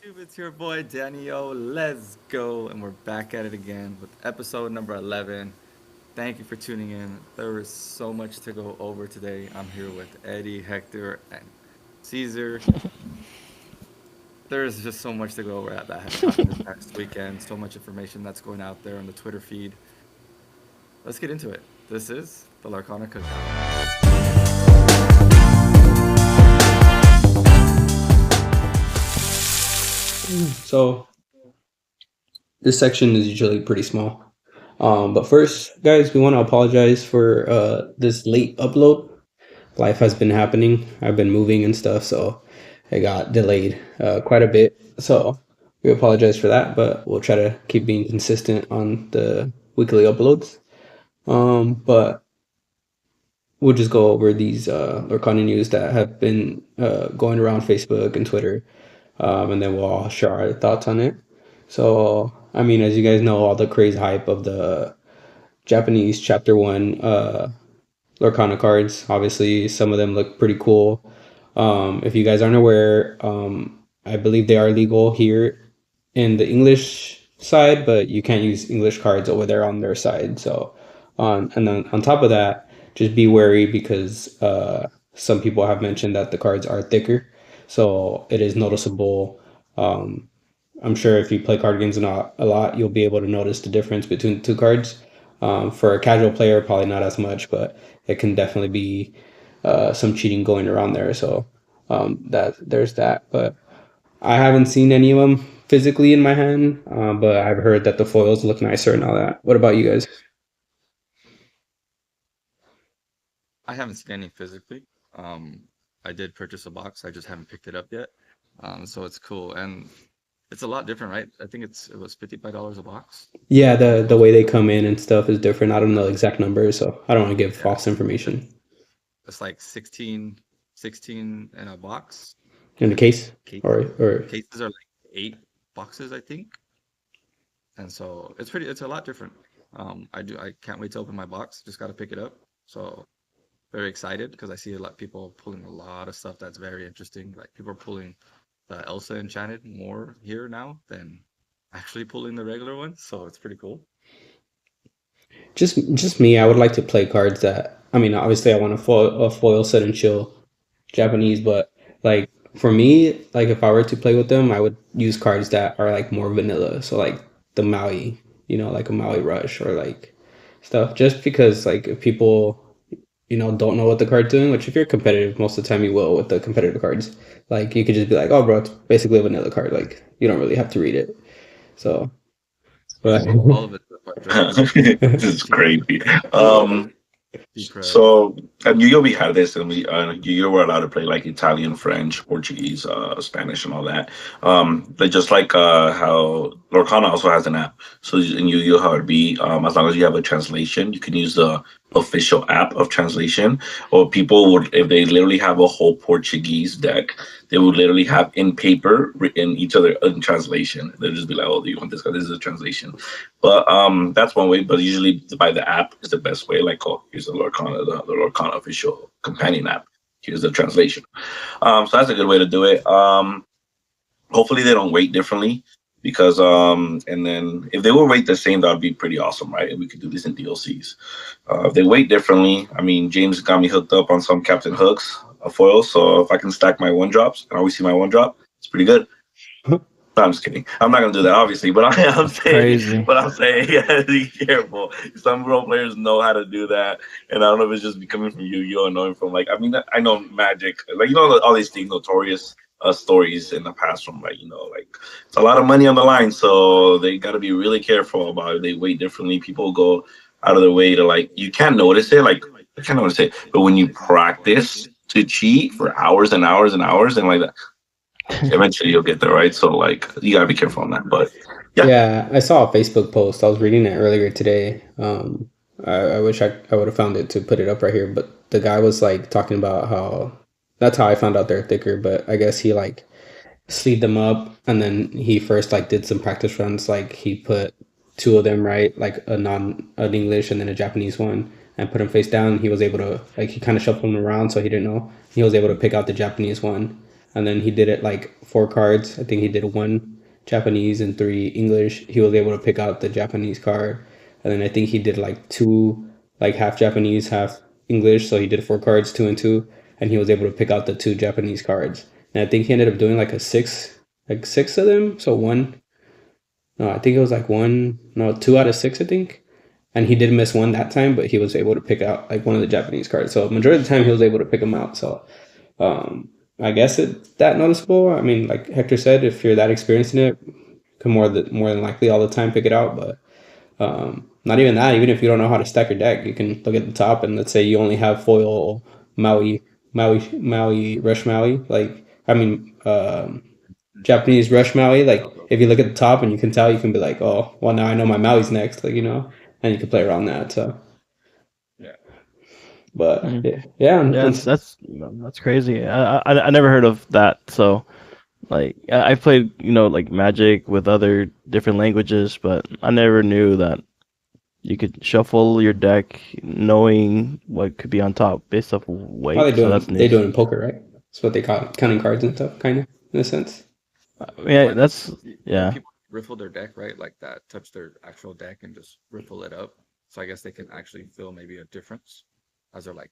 YouTube? It's your boy Daniel. Let's go. And we're back at it again with episode number 11. Thank you for tuning in. There is so much to go over today. I'm here with Eddie, Hector, and Cesar. There is just so much to go over that has happened this past weekend. So much information that's going out there on the Twitter feed. Let's get into it. This is the Lorcana Cookout. So this section is usually pretty small. But first, guys, we want to apologize for this late upload. Life has been happening. I've been moving and stuff, so it got delayed quite a bit. So we apologize for that, but we'll try to keep being consistent on the weekly uploads. But we'll just go over these Lorcana news that have been going around Facebook and Twitter. And then we'll all share our thoughts on it. So, I mean, as you guys know, all the crazy hype of the Japanese Chapter 1 Lorcana cards. Obviously, some of them look pretty cool. If you guys aren't aware, I believe they are legal here in the English side, but you can't use English cards over there on their side. So, and then on top of that, just be wary because some people have mentioned that the cards are thicker. So it is noticeable. I'm sure if you play card games a lot, you'll be able to notice the difference between the two cards. For a casual player, probably not as much, but it can definitely be some cheating going around there. So there's that. But I haven't seen any of them physically in my hand, but I've heard that the foils look nicer and all that. What about you guys? I haven't seen any physically. I did purchase a box. I just haven't picked it up yet. So it's cool, and it's a lot different, right? I think it was $55 a box. Yeah, the way they come in and stuff is different. I don't know the exact numbers, so I don't want to give false information. It's like 16 in a box. In the case, or cases are like 8 boxes, I think. And so it's a lot different. I can't wait to open my box. Just got to pick it up. So very excited because I see a lot of people pulling a lot of stuff that's very interesting. Like people are pulling the Elsa Enchanted more here now than actually pulling the regular ones. So it's pretty cool. just me, I would like to play cards that, I mean, obviously I want a foil Suddenchill Japanese, but like for me, like if I were to play with them, I would use cards that are like more vanilla. So like the Maui, like a Maui Rush or like stuff. Just because like if people don't know what the card's doing, which if you're competitive, most of the time you will with the competitive cards. Like you could just be like, oh bro, it's basically a vanilla card. Like you don't really have to read it. So but All of it. This is crazy. So at Yu-Gi-Oh we had this, and we Yu-Gi-Oh were allowed to play like Italian, French, Portuguese, Spanish, and all that. But just like how Lorcana also has an app. So in Yu-Gi-Oh how it'd be, as long as you have a translation, you can use the official app of translation. Or people would, if they literally have a whole Portuguese deck, they would literally have in paper written each other in translation. They'd just be like, "Oh, do you want this guy? This is a translation." But that's one way. But usually by the app is the best way. Like, oh, here's the Lorcana official companion app. Here's the translation. So that's a good way to do it. Hopefully they don't weight differently, because and then if they will weight the same, that would be pretty awesome, right? And we could do this in DLCs. If they weight differently, I mean, James got me hooked up on some Captain Hooks foils, so if I can stack my 1-drops and always see my 1-drop, it's pretty good. No, I'm just kidding. I'm not gonna do that, obviously, but I'm saying, Crazy. but I'm saying, yeah, be careful. Some role players know how to do that, and I don't know if it's just coming from Yu-Gi-Oh, knowing from like, I mean, I know Magic, like all these things, notorious stories in the past from like it's a lot of money on the line, so they got to be really careful about it. They weight differently. People go out of their way to like, you can't notice it, like I can't notice it, but when you practice to cheat for hours and hours and hours and like that, eventually you'll get there, right? So like you gotta be careful on that. But yeah, I saw a Facebook post. I was reading it earlier today. I wish I would have found it to put it up right here, but the guy was like talking about how that's how I found out they're thicker, but I guess he like sleeved them up and then he first like did some practice runs. Like he put 2 of them, right, like an English and then a Japanese one, and put them face down. He was able to, like, he kind of shuffled them around, so he didn't know. He was able to pick out the Japanese one, and then he did it like 4 cards. I think he did 1 Japanese and 3 English. He was able to pick out the Japanese card, and then I think he did like 2, like half Japanese, half English. So he did 4 cards, 2 and 2, and he was able to pick out the 2 Japanese cards. And I think he ended up doing like 6 of them. So no, I think it was like 2 out of 6, I think. And he did miss 1 that time, but he was able to pick out like 1 of the Japanese cards. So majority of the time he was able to pick them out. So I guess it's that noticeable. I mean, like Hector said, if you're that experienced in it, you can more than likely all the time pick it out. But not even that. Even if you don't know how to stack your deck, you can look at the top and let's say you only have foil Maui, Rush Maui. Like, I mean, Japanese Rush Maui. Like, if you look at the top and you can tell, you can be like, oh, well, now I know my Maui's next. Like, and you can play around that. So, Yeah. but Yeah, that's crazy. I never heard of that. So, like, I played like Magic with other different languages, but I never knew that you could shuffle your deck knowing what could be on top based off weight. Well, they do So it. that's They neat. do it in poker, right? That's what they call it, counting cards and stuff, kind of in a sense. Yeah, that's When people riffle their deck, right? Like that, touch their actual deck and just riffle it up. So I guess they can actually feel maybe a difference as they're like.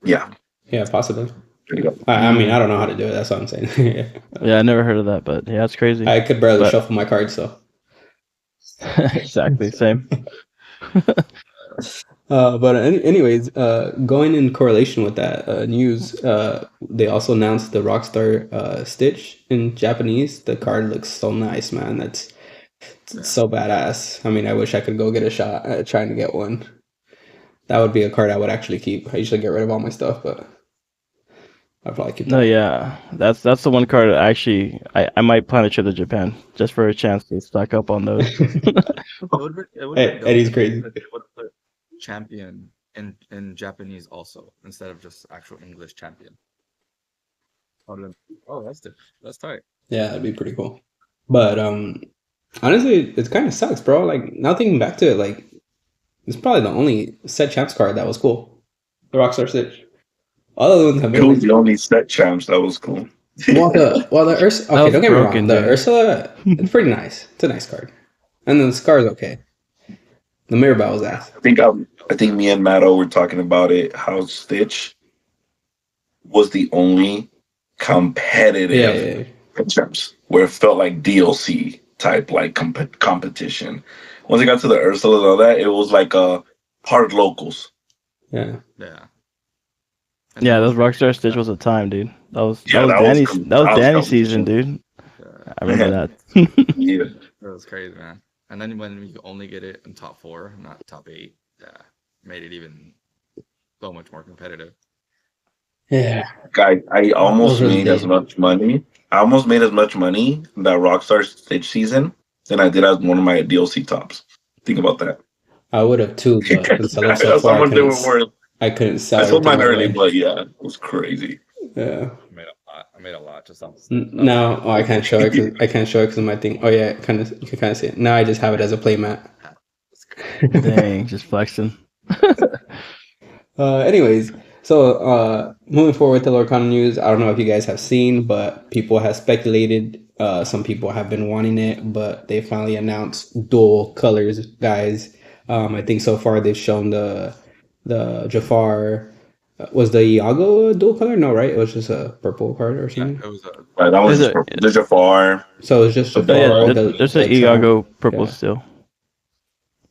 Yeah. Yeah, possibly. There you go. I mean, I don't know how to do it. That's what I'm saying. Yeah, I never heard of that, but yeah, it's crazy. I could barely But- shuffle my cards, so. Exactly, same. But anyways, going in correlation with that news, they also announced the Rockstar Stitch in Japanese. The card looks so nice, man. It's so badass. I mean, I wish I could go get a shot at trying to get one. That would be a card I would actually keep. I usually get rid of all my stuff, but I'd probably keep that. No, yeah, that's the one card that actually I might plan a trip to Japan just for a chance to stock up on those. Eddie's crazy. They would put champion in Japanese also instead of just actual English champion. Oh, that's tight. Yeah, that'd be pretty cool. But honestly, it kind of sucks, bro. Like, now thinking back to it, like, it's probably the only set champs card that was cool. The Rockstar Stitch. All the other ones have It been was the only set champs that was cool. well, the Ursa. That Okay, was don't get me wrong. broken, The dude. Ursa, it's pretty nice. It's a nice card, and then the Scar's okay. The Mirabelle was ass. I think me and Matto were talking about it. How Stitch was the only competitive champs where it felt like DLC type like competition. Once it got to the Ursula and all that, it was like hard locals. Yeah. Yeah. Yeah, those Rockstar Stitch was a time, dude. That was Yeah, that was Danny's cool. that was That was Danny's competition. season, dude. Yeah. I remember that. Yeah. It was crazy, man. And then when you only get it in top 4, not top 8, yeah, made it even so much more competitive. Yeah. Guy, I almost Those are made the- as much money. I almost made as much money that Rockstar Stitch season than I did as one of my DLC tops. Think about that. I would have too, but since I looked so That's far, how much they were worth. I couldn't sell. I sold mine everything early, away. but yeah, it was crazy. Yeah. I made a lot just on. No, I can't show it. Because of my thing. Oh yeah, you can kind of see it. Now I just have it as a playmat. Dang, just flexing. Anyways, so moving forward to Lorcana news, I don't know if you guys have seen, but people have speculated. Some people have been wanting it, but they finally announced dual colors, guys. I think so far they've shown the Jafar. Was the Iago a dual color? No, right? It was just a purple card or Yeah, something. it was a Right, that was Is just it- the Jafar. So it was just Jafar. Yeah, the- there's an the Iago purple yeah. still.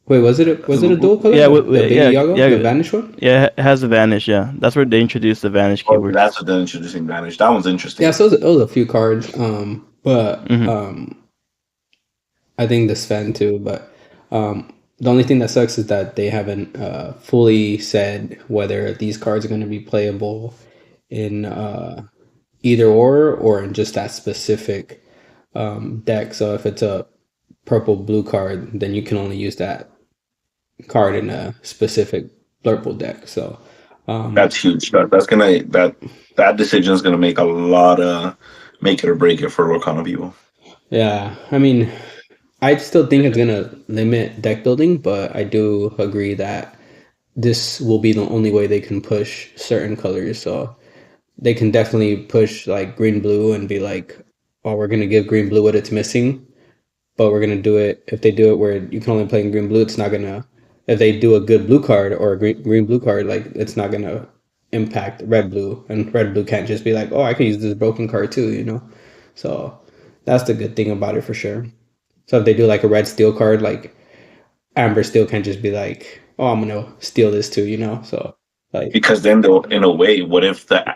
Wait, was it a dual color? Yeah, the big yeah, Iago, yeah. the Vanish one. Yeah, it has a vanish. Yeah, that's where they introduced the vanish Oh, keyword. that's what they're introducing Vanish. That one's interesting. Yeah, so it was a few cards. But Mhm. I think the Sven too. But the only thing that sucks is that they haven't fully said whether these cards are going to be playable in either or in just that specific deck. So if it's a purple blue card, then you can only use that card in a specific purple deck. So That's huge. That decision is gonna make a lot of make it or break it for Lorcana people. yeah, I mean, I still think it's gonna limit deck building, but I do agree that this will be the only way they can push certain colors. So they can definitely push like green blue and be like, oh, we're gonna give green blue what it's missing, but we're gonna do it. If they do it where you can only play in green blue, it's not gonna. If they do a good blue card or a green blue card, like it's not gonna impact red blue, and red blue can't just be like, oh, I can use this broken card too, you know. So that's the good thing about it for sure. So if they do like a red steel card, like amber steel can't just be like, oh, I'm gonna steal this too, you know. So like, Because then they'll, in a way, what if the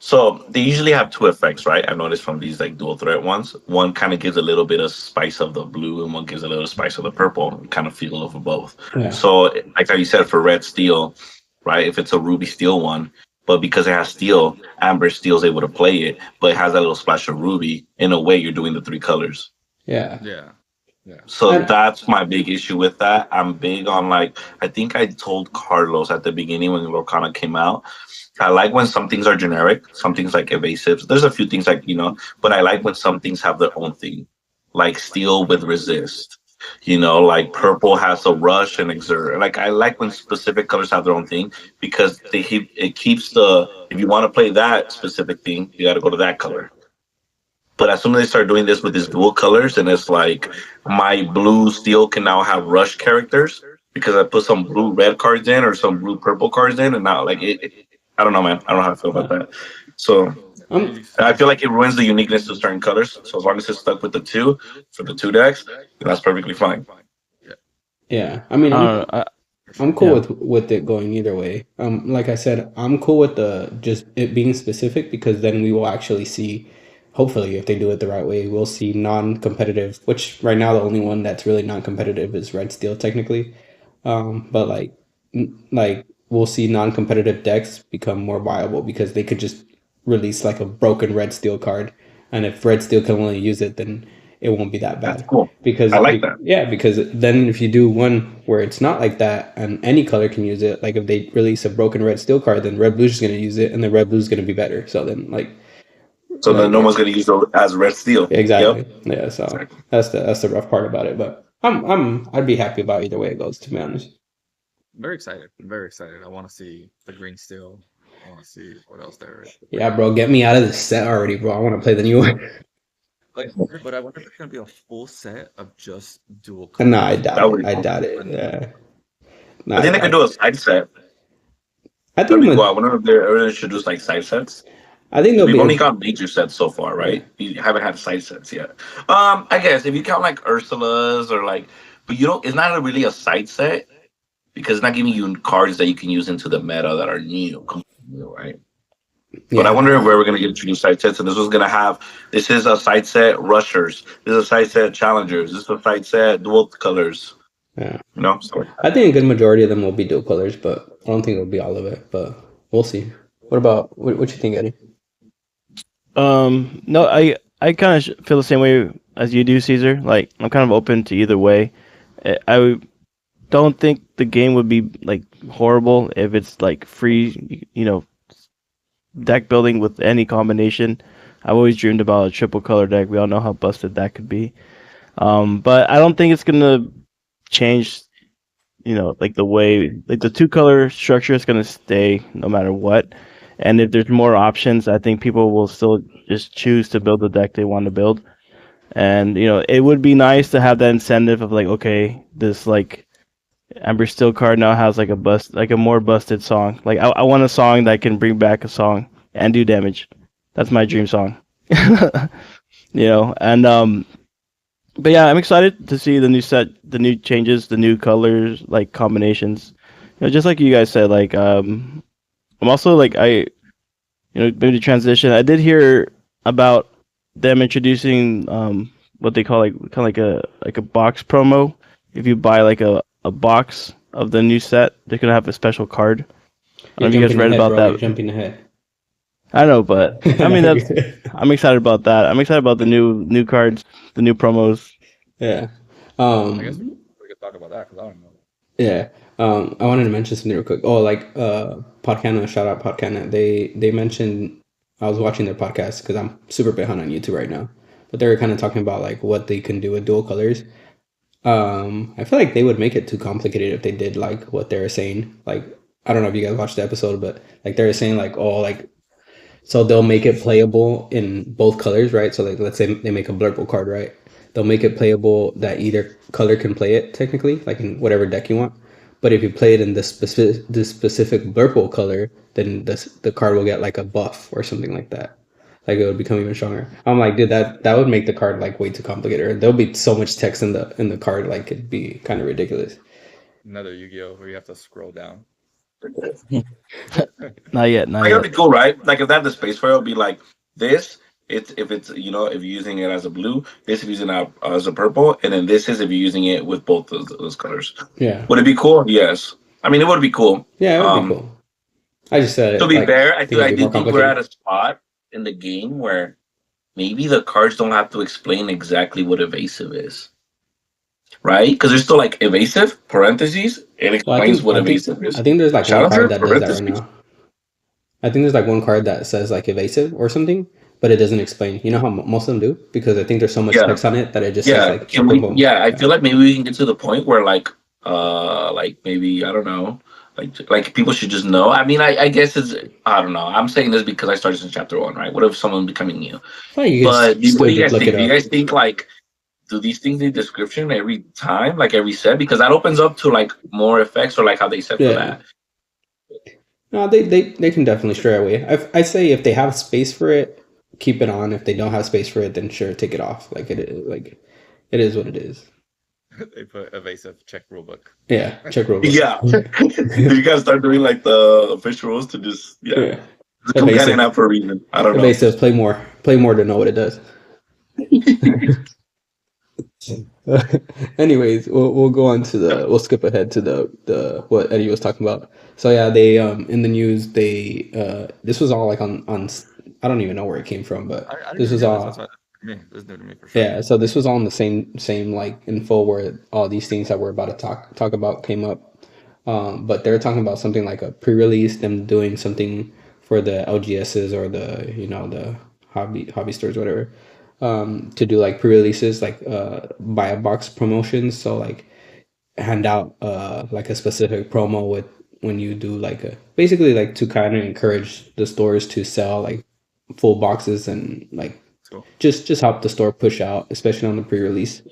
so they usually have two effects, right? I've noticed from these like dual threat ones. One kind of gives a little bit of spice of the blue, and one gives a little spice of the purple. Kind of feel of both. yeah, So, like how you said for red steel, right? If it's a ruby steel one, but because it has steel, amber steel is able to play it, but it has that little splash of ruby. In a way, you're doing the three colors. yeah, Yeah. Yeah. So And- that's my big issue with that. I'm big on like I think I told Carlos at the beginning when Lorcana came out. I like when some things are generic, some things like evasives. There's a few things like, but I like when some things have their own thing. Like steel with resist. Like purple has a rush and exert. Like I like when specific colors have their own thing because it keeps if you want to play that specific thing, you gotta go to that color. But as soon as they start doing this with these dual colors, and it's like my blue steel can now have rush characters because I put some blue red cards in or some blue purple cards in, and now like I don't know, man. I don't know how I feel about that. So I feel like it ruins the uniqueness of certain colors. So as long as it's stuck with the two for the two decks, then that's perfectly fine. yeah. I mean, I don't know. I'm cool Yeah. with it going either way. Like I said, I'm cool with the just it being specific because then we will actually see, hopefully, if they do it the right way, we'll see non-competitive. Which right now the only one that's really non-competitive is red steel technically. But like we'll see non-competitive decks become more viable because they could just release like a broken red steel card, and if red steel can only use it, then it won't be that bad. That's cool. Because I like that. Yeah, because then if you do one where it's not like that and any color can use it, like if they release a broken red steel card, then red blue's just gonna use it, and then red blue's gonna be better. So then So then no one's gonna use it as red steel. exactly. Yep. Yeah, so Exactly. that's the rough part about it. But I'd be happy about either way it goes, to be honest. Very excited. I'm very excited. I want to see the green steel. I want to see what else there is. Yeah, bro, get me out of this set already, bro. I want to play the new one. But I wonder if it's gonna be a full set of just dual colors. No, I doubt That would it. be I cool. doubt it. Yeah. No, I think they doubt could do a side set. I That'd think be when- cool. I wonder if they're ever introduced like side sets. I think there'll We've be only got major sets so far, right? You haven't had side sets yet. I guess if you count like Ursula's or like, but you don't. It's not really a side set because it's not giving you cards that you can use into the meta that are new, right? But I wonder if we're ever going to get introduced side sets, and this is a side set rushers, this is a side set challengers, this is a side set dual colors. Yeah. So I think a good majority of them will be dual colors, but I don't think it'll be all of it. But we'll see. What about what you think, Eddie? No, I kind of feel the same way as you do, Caesar. Like I'm kind of open to either way. I don't think the game would be like horrible if it's like free, deck building with any combination. I've always dreamed about a triple color deck. We all know how busted that could be. But I don't think it's gonna change, like the way like the two color structure is gonna stay no matter what. And if there's more options, I think people will still just choose to build the deck they want to build. And it would be nice to have that incentive of like, okay, this like Amber Steel card now has like a more busted song. Like I want a song that can bring back a song and do damage. That's my dream song. And but yeah, I'm excited to see the new set, the new changes, the new colors, like combinations. Just like you guys said, like I'm also like maybe to transition. I did hear about them introducing what they call like kind of like a box promo. If you buy like a box of the new set, they're gonna have a special card. I don't know if you guys read about that. You're jumping ahead. I know, but I mean I'm excited about that. I'm excited about the new cards, the new promos. Yeah. I guess we could talk about that because I don't know. Yeah. I wanted to mention something real quick. Oh, like Podcana, shout out Podcana. They mentioned, I was watching their podcast because I'm super behind on YouTube right now, but they were kind of talking about like what they can do with dual colors. I feel like they would make it too complicated if they did like what they were saying. Like I don't know if you guys watched the episode, but like they were saying like, oh, like so they'll make it playable in both colors, right? So like let's say they make a blurple card, right? They'll make it playable that either color can play it technically, like in whatever deck you want. But if you play it in this specific blurple color, then the card will get like a buff or something like that. Like it would become even stronger. I'm like, dude, that would make the card like way too complicated. There'll be so much text in the card, like it'd be kind of ridiculous. Another Yu-Gi-Oh where you have to scroll down. Not yet, not Like that'd yet. be cool, right? Like if they have the space for it, it'll be like this. It's if it's if you're using it as a blue, this if you're using it as a purple, and then this is if you're using it with both those colors. Yeah, Would it be cool? Yes. I mean, it would be cool. yeah, it would be cool. I just said To it be like fair, think it'd I be do more think we're at complicated. a spot in the game where maybe the cards don't have to explain exactly what evasive is, right? Because there's still like evasive parentheses. It Well, explains what evasive is. I think there's like one card Challenger that does that right parentheses. now. I think there's like one card that says like evasive or something, but it doesn't explain. You know how most of them do? Because I think there's so much Yeah, text on it that it just says yeah. like Can boom, we? boom. Yeah, I Yeah, feel like maybe we can get to the point where like maybe I don't know, like people should just know. I mean, I guess it's I don't know. I'm saying this because I started since chapter one, right? What if someone becoming new? well, you could But what still do you just guys look it think? Do you up. guys think like do these things need description every time, like every set? Because that opens up to like more effects or like how they set for Yeah, that. no, they can definitely stray away. I say if they have space for it, keep it on. If they don't have space for it, then sure, take it off. Like it is what it is. They put evasive check rulebook. Yeah, check rulebook. Yeah. You guys start doing like the official rules to just Yeah, it's a companion evasive, app for a reason. I don't know. evasive. Play more to know what it does. Anyways, we'll go on to we'll skip ahead to the what Eddie was talking about. So yeah, they in the news they this was all like on I don't even know where it came from, but I didn't this even was hear this. That's all why this is new to me for sure. yeah. So this was all in the same like info where all these things that we're about to talk about came up. But they're talking about something like a pre-release, them doing something for the LGSs or the the hobby stores, whatever, to do like pre-releases, like buy a box promotions. So like hand out like a specific promo with when you do like a basically like to kind of encourage the stores to sell like full boxes and like Cool. just help the store push out, especially on the pre-release.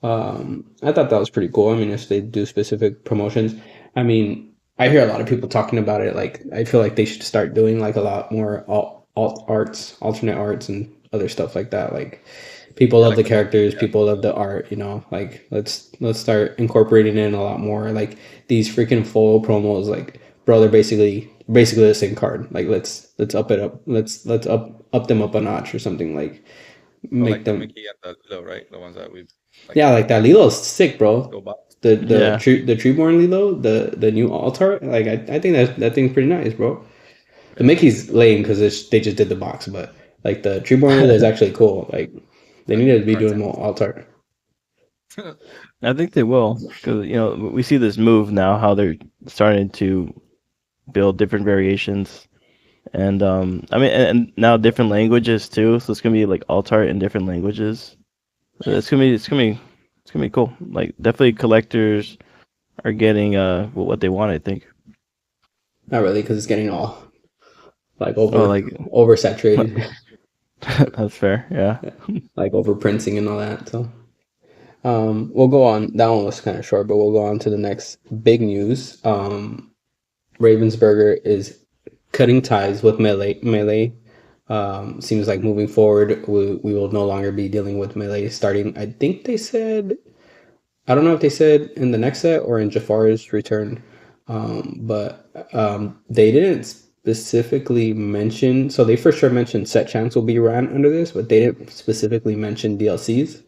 I thought that was pretty cool. I mean, if they do specific promotions, I mean, I hear a lot of people talking about it. Like, I feel like they should start doing like a lot more alt arts, alternate arts, and other stuff like that. Like, people Yeah, love like the the characters, yeah. people love the art. Like let's start incorporating it in a lot more. Like these freaking full promos, like bro, they're basically the same card. Like let's up it up. Let's up them up a notch or something. Like Oh, make like the them Mickey and the Lilo, right? The ones that we like yeah, like that Lilo's sick, bro. go box. Yeah. The Treeborn Lilo, the new altar, like I think that thing's pretty nice, bro. The Yeah, Mickey's lame because they just did the box, but like the Treeborn Lilo is actually cool. Like they like needed to be cards. doing more altar. I think they will because we see this move now how they're starting to build different variations and I mean and now different languages too. So it's gonna be like alt art in different languages. So it's gonna be cool. Like definitely collectors are getting what they want. I think. Not really, because it's getting all like Oh, like oversaturated, that's fair. Yeah. like overprinting and all that. So we'll go on. That one was kind of short, but we'll go on to the next big news. Ravensburger is cutting ties with Melee. Seems like moving forward, we will no longer be dealing with Melee starting. I think they said, I don't know if they said in the next set or in Jafar's return, but they didn't specifically mention. So they for sure mentioned set chance will be ran under this, but they didn't specifically mention DLCs.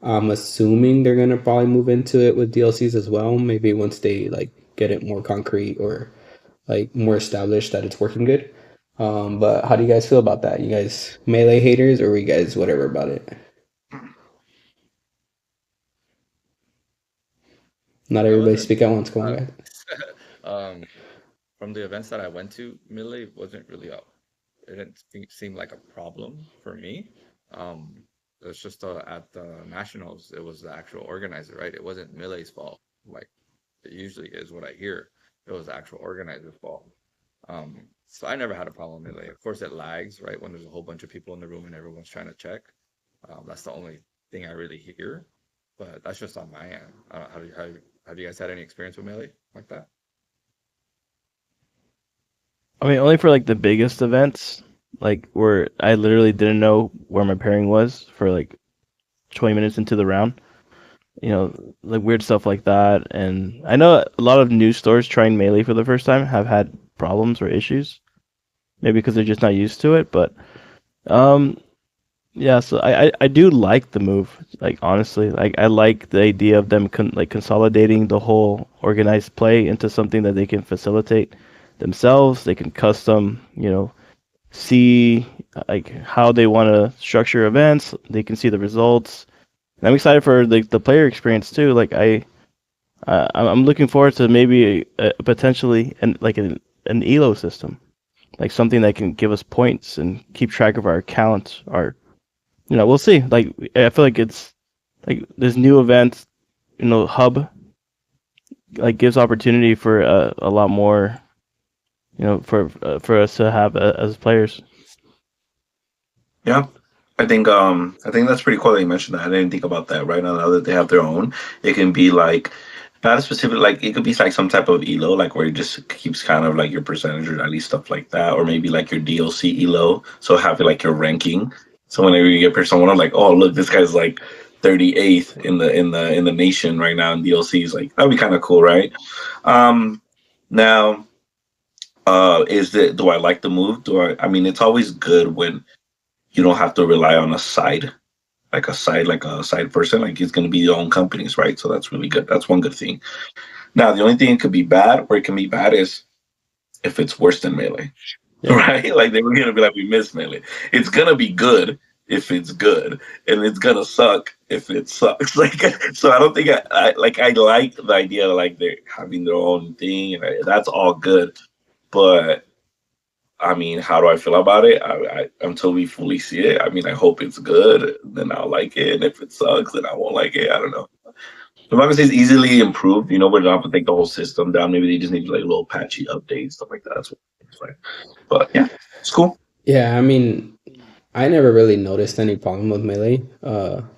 I'm assuming they're gonna probably move into it with DLCs as well. Maybe once they like get it more concrete or like more established that it's working good. But how do you guys feel about that? You guys Melee haters or you guys whatever about it? Not I everybody wasn't. speak at once. Come on, Uh, guys. from the events that I went to, Melee wasn't really up. It didn't seem like a problem for me. It's just at the nationals, it was the actual organizer, right? It wasn't Melee's fault, like it usually is what I hear. it was the actual organizer's fault. So I never had a problem with Melee. Of course, it lags, right, when there's a whole bunch of people in the room and everyone's trying to check. That's the only thing I really hear, but that's just on my end. I don't know, have you guys had any experience with Melee like that? I mean, only for like the biggest events, like where I literally didn't know where my pairing was for like 20 minutes into the round. You know, like weird stuff like that. And I know a lot of new stores trying Melee for the first time have had problems or issues, maybe because they're just not used to it. But um, yeah, so I do like the move. Like honestly, like I like the idea of them consolidating the whole organized play into something that they can facilitate themselves. They can custom, see like how they want to structure events. They can see the results. And I'm excited for the player experience too. Like I'm looking forward to maybe potentially an elo system, like something that can give us points and keep track of our accounts. We'll see. Like I feel like it's like this new event, hub, like gives opportunity for a lot more, for us to have as players. Yeah. I think that's pretty cool that you mentioned that. I didn't think about that. Right now that they have their own, it can be like not a specific, like it could be like some type of elo, like where it just keeps kind of like your percentage or at least stuff like that, or maybe like your DLC elo. So have like your ranking. So whenever you get someone, I'm like, oh look, this guy's like 38th in the nation right now in DLCs. Like that'd be kind of cool, right? Now, do I like the move? I mean, it's always good when you don't have to rely on a side person. Like it's going to be your own companies, right? So that's really good. That's one good thing. Now, the only thing it could be bad, where it can be bad, is if it's worse than Melee, right? Like they were going to be like, we missed Melee. It's going to be good if it's good, and it's going to suck if it sucks. Like, so I don't think I like the idea of like they're having their own thing, and that's all good, but I mean, how do I feel about it? I until we fully see it. I mean, I hope it's good, then I'll like it. And if it sucks, then I won't like it. I don't know. As long as it's easily improved, but don't have to take the whole system down. Maybe they just need like little patchy updates, stuff like that. That's what it's like. But yeah, it's cool. Yeah, I mean, I never really noticed any problem with Melee.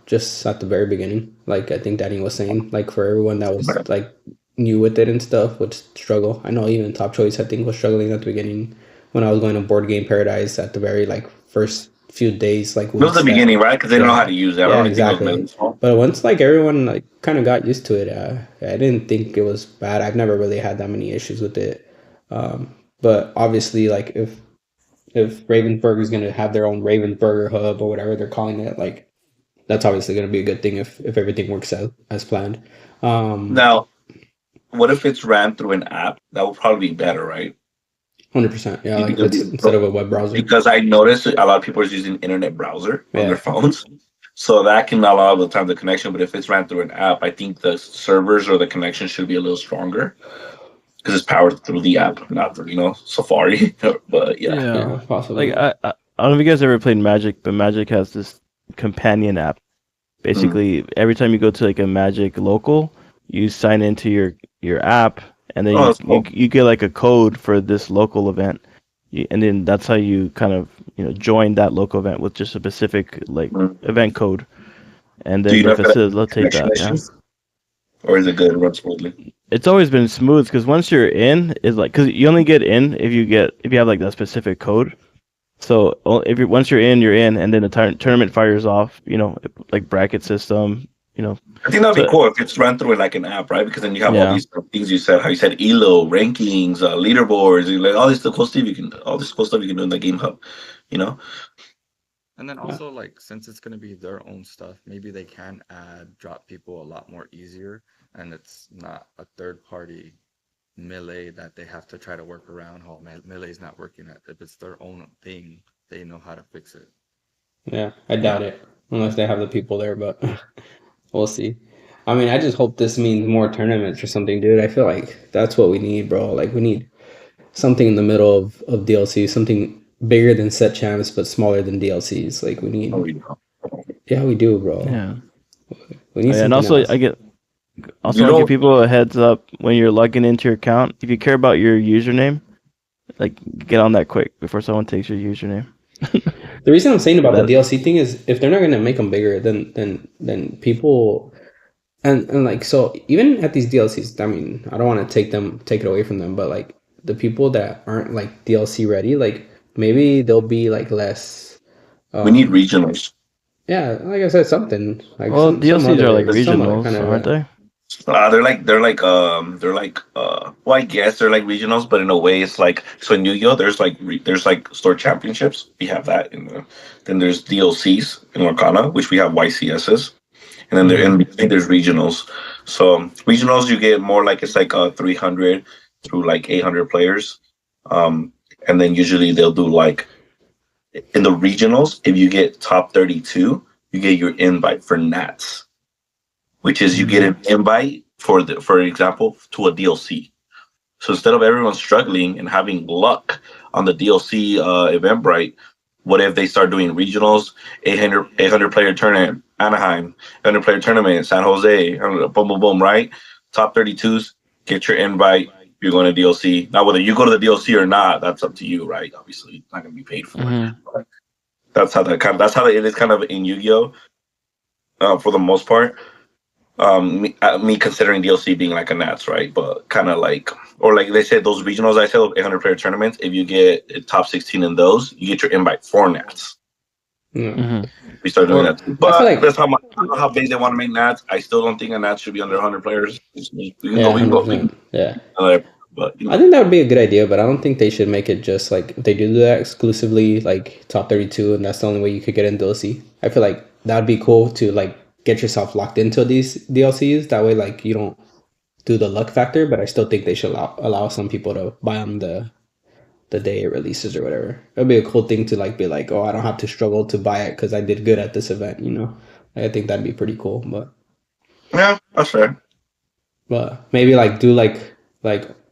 Just at the very beginning, like I think Danny was saying, like for everyone that was like new with it and stuff would struggle. I know even Top Choice I think was struggling at the beginning when I was going to Board Game Paradise at the very like first few days, like it was the beginning, right? Because they don't know how to use that. Yeah, exactly. But once like everyone like kind of got used to it, I didn't think it was bad. I've never really had that many issues with it. But obviously, like if Ravensburger is going to have their own Ravensburger Hub or whatever they're calling it, like that's obviously going to be a good thing if everything works out as planned. Now, what if it's ran through an app? That would probably be better, right? 100%. Yeah, like instead of a web browser. Because I noticed a lot of people are using internet browser on their phones. So that can allow the time the connection. But if it's ran through an app, I think the servers or the connection should be a little stronger. Because it's powered through the app, not through, Safari. But yeah, possibly. Like I don't know if you guys ever played Magic, but Magic has this companion app. Basically, every time you go to like a Magic local, you sign into your app, and then you get like a code for this local event, and then that's how you kind of join that local event with just a specific like event code, and then you facilitate that. Yeah. Or is it good? Run smoothly. It's always been smooth because once you're in, it's like because you only get in if you have like that specific code. So once you're in, and then the tournament fires off. Like bracket system. I think that'd be cool if it's run through like an app, right? Because then you have all these things you said, how you said elo, rankings, leaderboards, like all this cool stuff you can do in the game hub, And then also like since it's gonna be their own stuff, maybe they can drop people a lot more easier, and it's not a third party Melee that they have to try to work around. Oh, Melee's not working. If it's their own thing, they know how to fix it. Yeah, I doubt it unless they have the people there, but. We'll see. I mean, I just hope this means more tournaments or something, dude. I feel like that's what we need, bro. Like, we need something in the middle of DLC, something bigger than set champs, but smaller than DLCs. Like, we need... Yeah, we do, bro. Yeah. We need and also, else. Also, I'll give people a heads up when you're logging into your account. If you care about your username, like get on that quick before someone takes your username. The reason I'm saying about the DLC thing is if they're not gonna make them bigger, then people and like so even at these DLCs, I mean, I don't want to take it away from them, but like the people that aren't like DLC ready, like maybe they'll be like less. We need regionals. Yeah, like I said, something like well, some DLCs other, are like some other regionals, kind of aren't they? Well, I guess they're like regionals, but in a way it's like, so in Yu-Gi-Oh there's like store championships. We have that then there's DLCs in Lorcana, which we have YCSs, and then there in between there's regionals. So regionals you get more like it's like 300 through like 800 players, and then usually they'll do like in the regionals if you get top 32 you get your invite for Nats, which is you get an invite for example to a DLC. So instead of everyone struggling and having luck on the DLC Eventbrite, what if they start doing regionals, 800 player tournament, Anaheim, 800 player tournament, San Jose, boom, boom, boom, right? Top 32s, get your invite. You're going to DLC. Now, whether you go to the DLC or not, that's up to you, right? Obviously, it's not going to be paid for. But that's how it is kind of in Yu-Gi-Oh! For the most part. Me considering DLC being like a Nats, right? But kind of like, or like they said, those regionals I said, 800 player tournaments, if you get top 16 in those, you get your invite for Nats. We start doing that. But I don't know how big they want to make Nats. I still don't think a Nats should be under 100 players. We can go. Yeah. But I think that would be a good idea, but I don't think they should make it just like if they do that exclusively like top 32 and that's the only way you could get in DLC. I feel like that would be cool to like get yourself locked into these DLCs. That way like you don't do the luck factor, but I still think they should allow some people to buy on the day it releases or whatever. It'd be a cool thing to like be like, oh, I don't have to struggle to buy it because I did good at this event, you know. I think that'd be pretty cool, but yeah, that's fair. But maybe like do like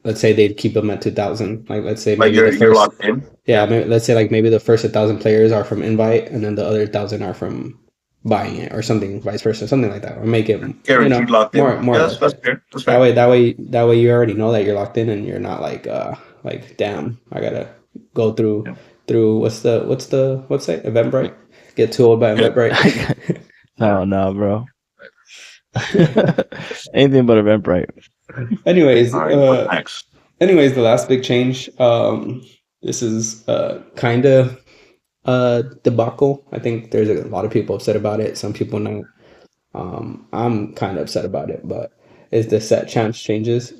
let's say they'd keep them at 2,000. Like let's say maybe you're locked in. Yeah, let's say like maybe the first 1,000 players are from invite, and then the other 1,000 are from buying it, or something, vice versa, something like that, or make it guaranteed locked in. More. Yeah, that's fair. That's fair. That way you already know that you're locked in, and you're not like damn, I gotta go through what's the website, Eventbrite, get too old by Eventbrite. No, bro. Anything but Eventbrite. Anyways, right, the last big change. This is kind of debacle. I think there's a lot of people upset about it. Some people not. I'm kind of upset about it, but it's the set chance changes.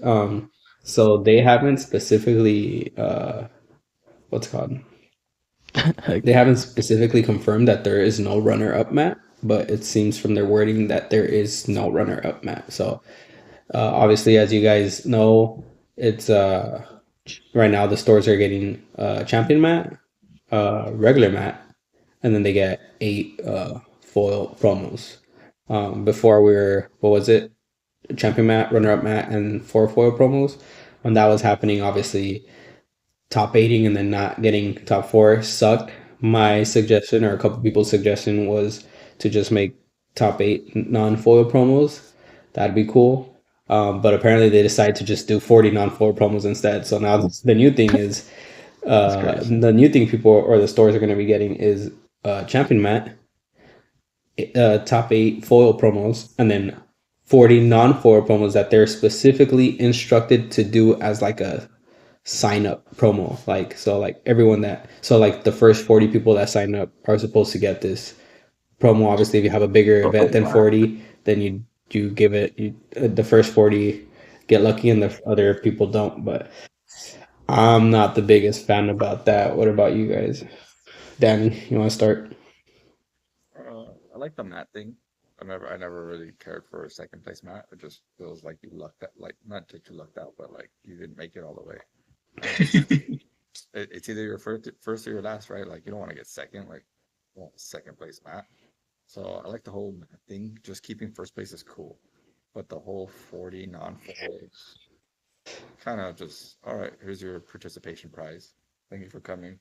So they haven't specifically what's it called? They haven't specifically confirmed that there is no runner-up mat, but it seems from their wording that there is no runner-up mat. So obviously, as you guys know, it's right now the stores are getting champion mat, regular mat, and then they get 8 foil promos. Before we were, what was it? Champion mat, runner-up mat, and 4 foil promos. When that was happening, obviously top 8ing and then not getting top 4 sucked. My suggestion, or a couple people's suggestion, was to just make top 8 non-foil promos. That'd be cool. But apparently they decided to just do 40 non-foil promos instead. So now the new thing is, the new thing people or the stores are going to be getting is champion mat, top 8 foil promos, and then 40 non-foil promos that they're specifically instructed to do as like a sign up promo. Like, so like everyone like the first 40 people that sign up are supposed to get this promo. Obviously, if you have a bigger event than 40, then you give it, the first 40 get lucky and the other people don't. But I'm not the biggest fan about that. What about you guys? Danny, you want to start? I like the mat thing. I never really cared for a second place mat. It just feels like you lucked out, like not that you lucked out, but like you didn't make it all the way. It's either your first or your last, right? Like you don't want to get second, like you want second place mat. So I like the whole mat thing. Just keeping first place is cool, but the whole 40 non-foils kind of just, all right, here's your participation prize. Thank you for coming.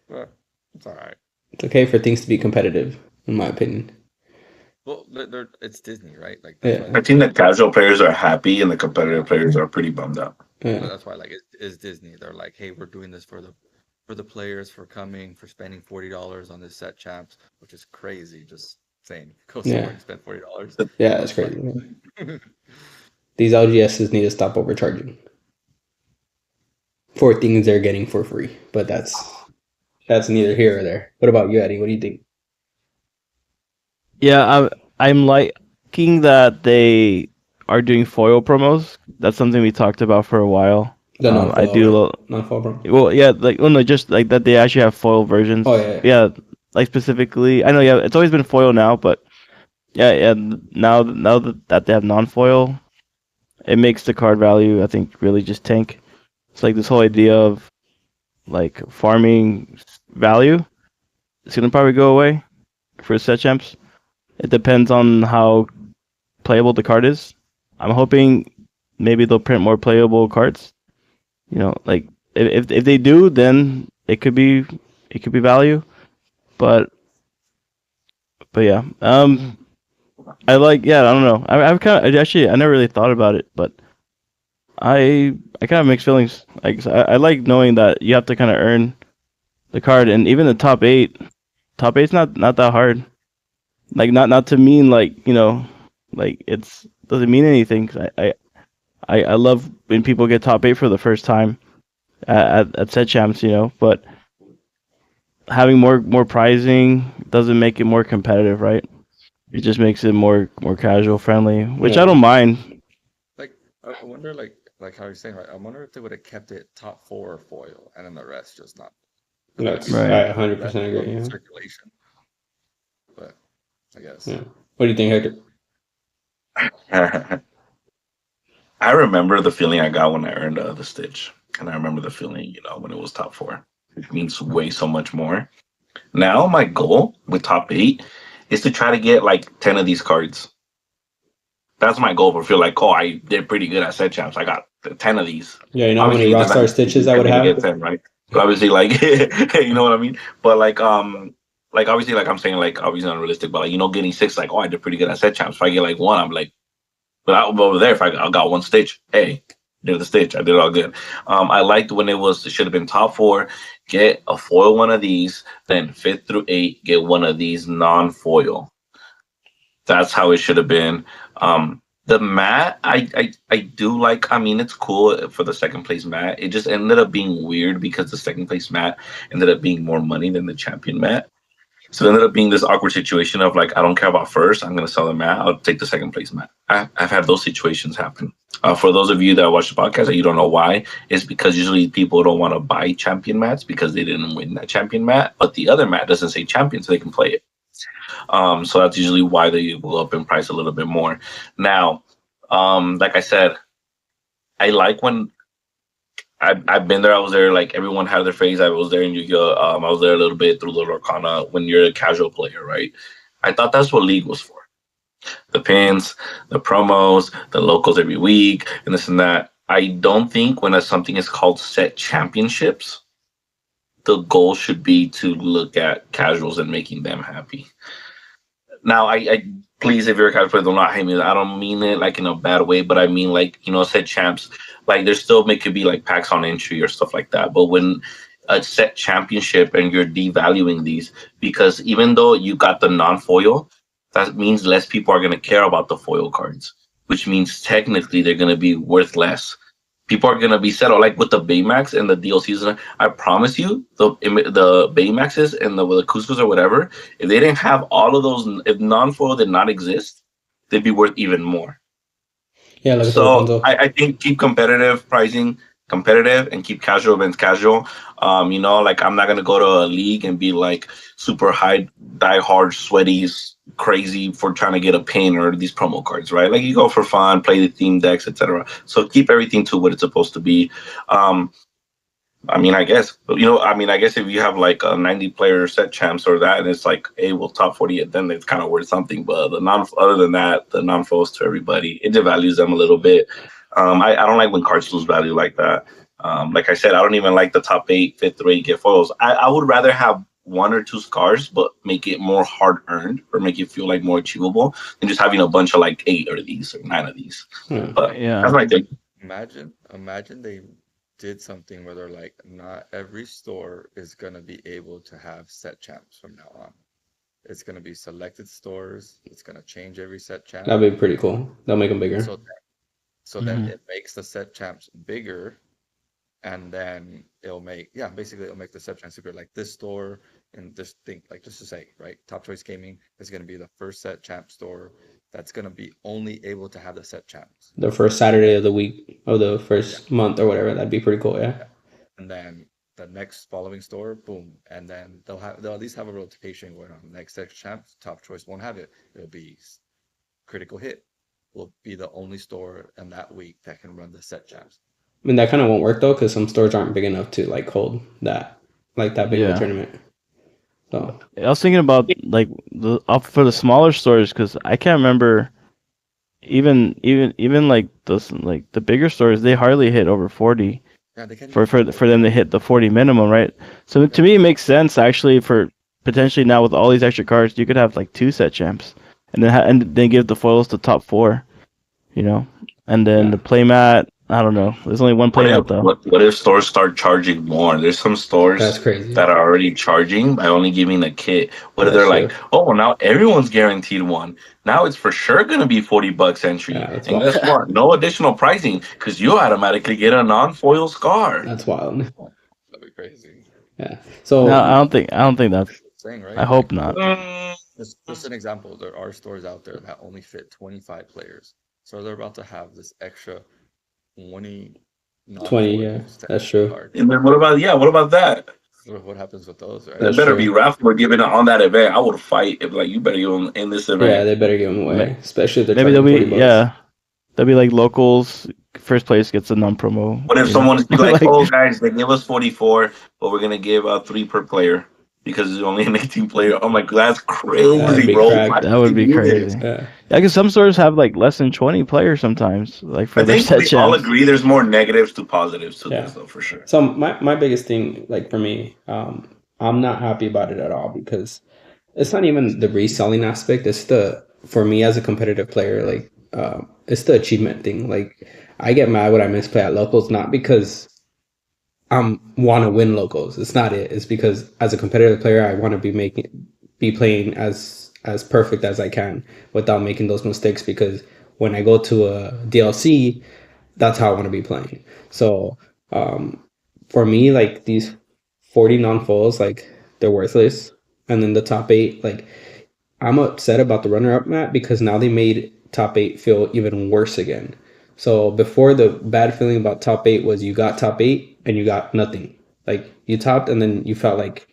But it's all right. It's okay for things to be competitive, in my opinion. Well, it's Disney, right? Like that's Yeah. why I think the casual players are happy and the competitive players are pretty bummed out. Yeah. that's why like it's Disney. They're like, hey, we're doing this for the players for coming for spending $40 on this set champs, which is crazy. Just saying, go somewhere Yeah. and spend $40. Yeah, that's crazy. These LGSs need to stop overcharging for things they're getting for free. But that's neither here or there. What about you, Eddie? What do you think? Yeah, I'm liking that they are doing foil promos. That's something we talked about for a while. The I non-foil, do. right? Non-foil, bro. Well, yeah, like no, just like that they actually have foil versions. Oh, yeah. Yeah, like specifically, I know. Yeah, it's always been foil now, but yeah. Now that they have non-foil, it makes the card value, I think, really just tank. It's like this whole idea of like farming value. It's gonna probably go away for set champs. It depends on how playable the card is. I'm hoping maybe they'll print more playable cards. You know, like if they do, then it could be value. But yeah, I like, yeah, I don't know. I've kind of actually I never really thought about it, but I kind of mixed feelings. Like I like knowing that you have to kind of earn the card, and even the top eight's not that hard. Like not to mean like like it's doesn't mean anything. 'Cause I love when people get top eight for the first time at set champs, but having more prizing doesn't make it more competitive, right? It just makes it more casual friendly, which I don't mind. Like I wonder, like how you're saying, right? I wonder if they would have kept it top 4 foil, and then the rest just not. That's Right. I 100% agree. Yeah. Circulation, but I guess. Yeah. What do you think, Hector? I remember the feeling I got when I earned the Stitch, and I remember the feeling, when it was top 4. It means way so much more. Now my goal with top 8 is to try to get like 10 of these cards. That's my goal. But feel like, I did pretty good at set champs. I got 10 of these. Yeah, you know how many Obviously, Rockstar Stitches I would have? get 10, right? But obviously, like, you know what I mean. But like obviously, like I'm saying, like obviously unrealistic. But like, getting 6, like, I did pretty good at set champs. If I get like 1, I'm like, but over there, if I got 1 Stitch, hey, did the Stitch, I did all good. I liked when it should have been top 4. Get a foil one of these, then 5th through 8, get one of these non-foil. That's how it should have been. The mat, I do like. I mean, it's cool for the second place mat. It just ended up being weird because the second place mat ended up being more money than the champion mat. So it ended up being this awkward situation of like, I don't care about first. I'm going to sell the mat. I'll take the second place mat. I've had those situations happen. For those of you that watch the podcast and you don't know why, it's because usually people don't want to buy champion mats because they didn't win that champion mat, but the other mat doesn't say champion, so they can play it. So that's usually why they go up in price a little bit more. Now, like I said, I like when I've been there. I was there. Like everyone had their phase. I was there in Yu-Gi-Oh. I was there a little bit through the Lorcana when you're a casual player, right? I thought that's what League was for. The pins, the promos, the locals every week, and this and that. I don't think when something is called set championships, the goal should be to look at casuals and making them happy. Now, I please, if you're a casual player, do not hate me. I don't mean it like in a bad way, but I mean like, set champs, like there's still could be like packs on entry or stuff like that. But when a set championship and you're devaluing these, because even though you got the non-foil, that means less people are going to care about the foil cards, which means technically they're going to be worth less. People are going to be settled, like with the Baymax and the DLCs. I promise you, the Baymaxes and the Cuscos or whatever, if they didn't have all of those, if non-foil did not exist, they'd be worth even more. Yeah, like so I think keep competitive pricing competitive and keep casual events casual. Like I'm not gonna go to a league and be like super high, die hard, sweaty, crazy for trying to get a pin or these promo cards, right? Like you go for fun, play the theme decks, etc. So keep everything to what it's supposed to be. I guess if you have like a 90-player set champs or that, and it's like, hey, we'll top 40 it, then it's kind of worth something. But other than that, the non-foils to everybody, it devalues them a little bit. I don't like when cards lose value like that. Like I said, I don't even like the top 8, 5th through 8 get foils. I would rather have one or two scars, but make it more hard earned or make it feel like more achievable than just having a bunch of like 8 of these or 9 of these. But that's my thing. Imagine they did something where they're like, not every store is gonna be able to have set champs from now on. It's gonna be selected stores. It's gonna change every set champ. That'd be pretty cool. They'll make them bigger. So then it makes the set champs bigger, and then basically it'll make the set champs bigger. Like this store and this thing, like just to say, right? Top Choice Gaming is gonna be the first set champ store that's gonna be only able to have the set champs. The first Saturday of the week of the first month or whatever. That'd be pretty cool. Yeah. And then the next following store, boom, and then they'll at least have a rotation going on. Next set champs, Top Choice won't have it. It'll be Critical Hit. Will be the only store in that week that can run the set champs. I mean, that kind of won't work though, because some stores aren't big enough to like hold that big of a tournament. So I was thinking about like for the smaller stores, because I can't remember even like the bigger stores, they hardly hit over 40. Yeah, they can't for them to hit the 40 minimum, right? So to me, it makes sense actually for potentially now with all these extra cards, you could have like 2 set champs, and then give the foils to top 4, you know, and then the playmat. I don't know. There's only one playmat though. What if stores start charging more? There's some stores that's crazy that are already charging by only giving a kit. What if they're like, oh, well, now everyone's guaranteed one. Now it's for sure going to be $40 entry. Yeah, and guess what? No additional pricing because you automatically get a non-foil scar. That's wild. That'd be crazy. Yeah. So no, I don't think that's saying, right? I hope not. Just an example. There are stores out there that only fit 25 players, so they're about to have this extra 20, yeah, that's true. Card. And then what about that? What happens with those, right? It better be raffle given on that event. I would fight if like you better give them in this event. Yeah, they better give them away, especially if they're maybe they'll be like locals. First place gets a non-promo. What if someone's like, oh guys, they give us 44, but we're gonna give 3 per player because it's only an 18 player. I'm like, that's crazy, bro. That would be crazy. Yeah, because some stores have like less than 20 players sometimes. Like for I think we all agree there's more negatives to positives to this, though, for sure. So my biggest thing, like for me, I'm not happy about it at all because it's not even the reselling aspect. It's for me as a competitive player, like it's the achievement thing. Like I get mad when I misplay at locals, not because want to win locals. It's not it. It's because as a competitive player, I want to be playing as perfect as I can without making those mistakes. Because when I go to a DLC, that's how I want to be playing. So for me, like these 40 non-foils, like they're worthless. And then the top 8, like I'm upset about the runner-up mat because now they made top 8 feel even worse again. So before, the bad feeling about top 8 was you got top 8 and you got nothing. Like you topped and then you felt like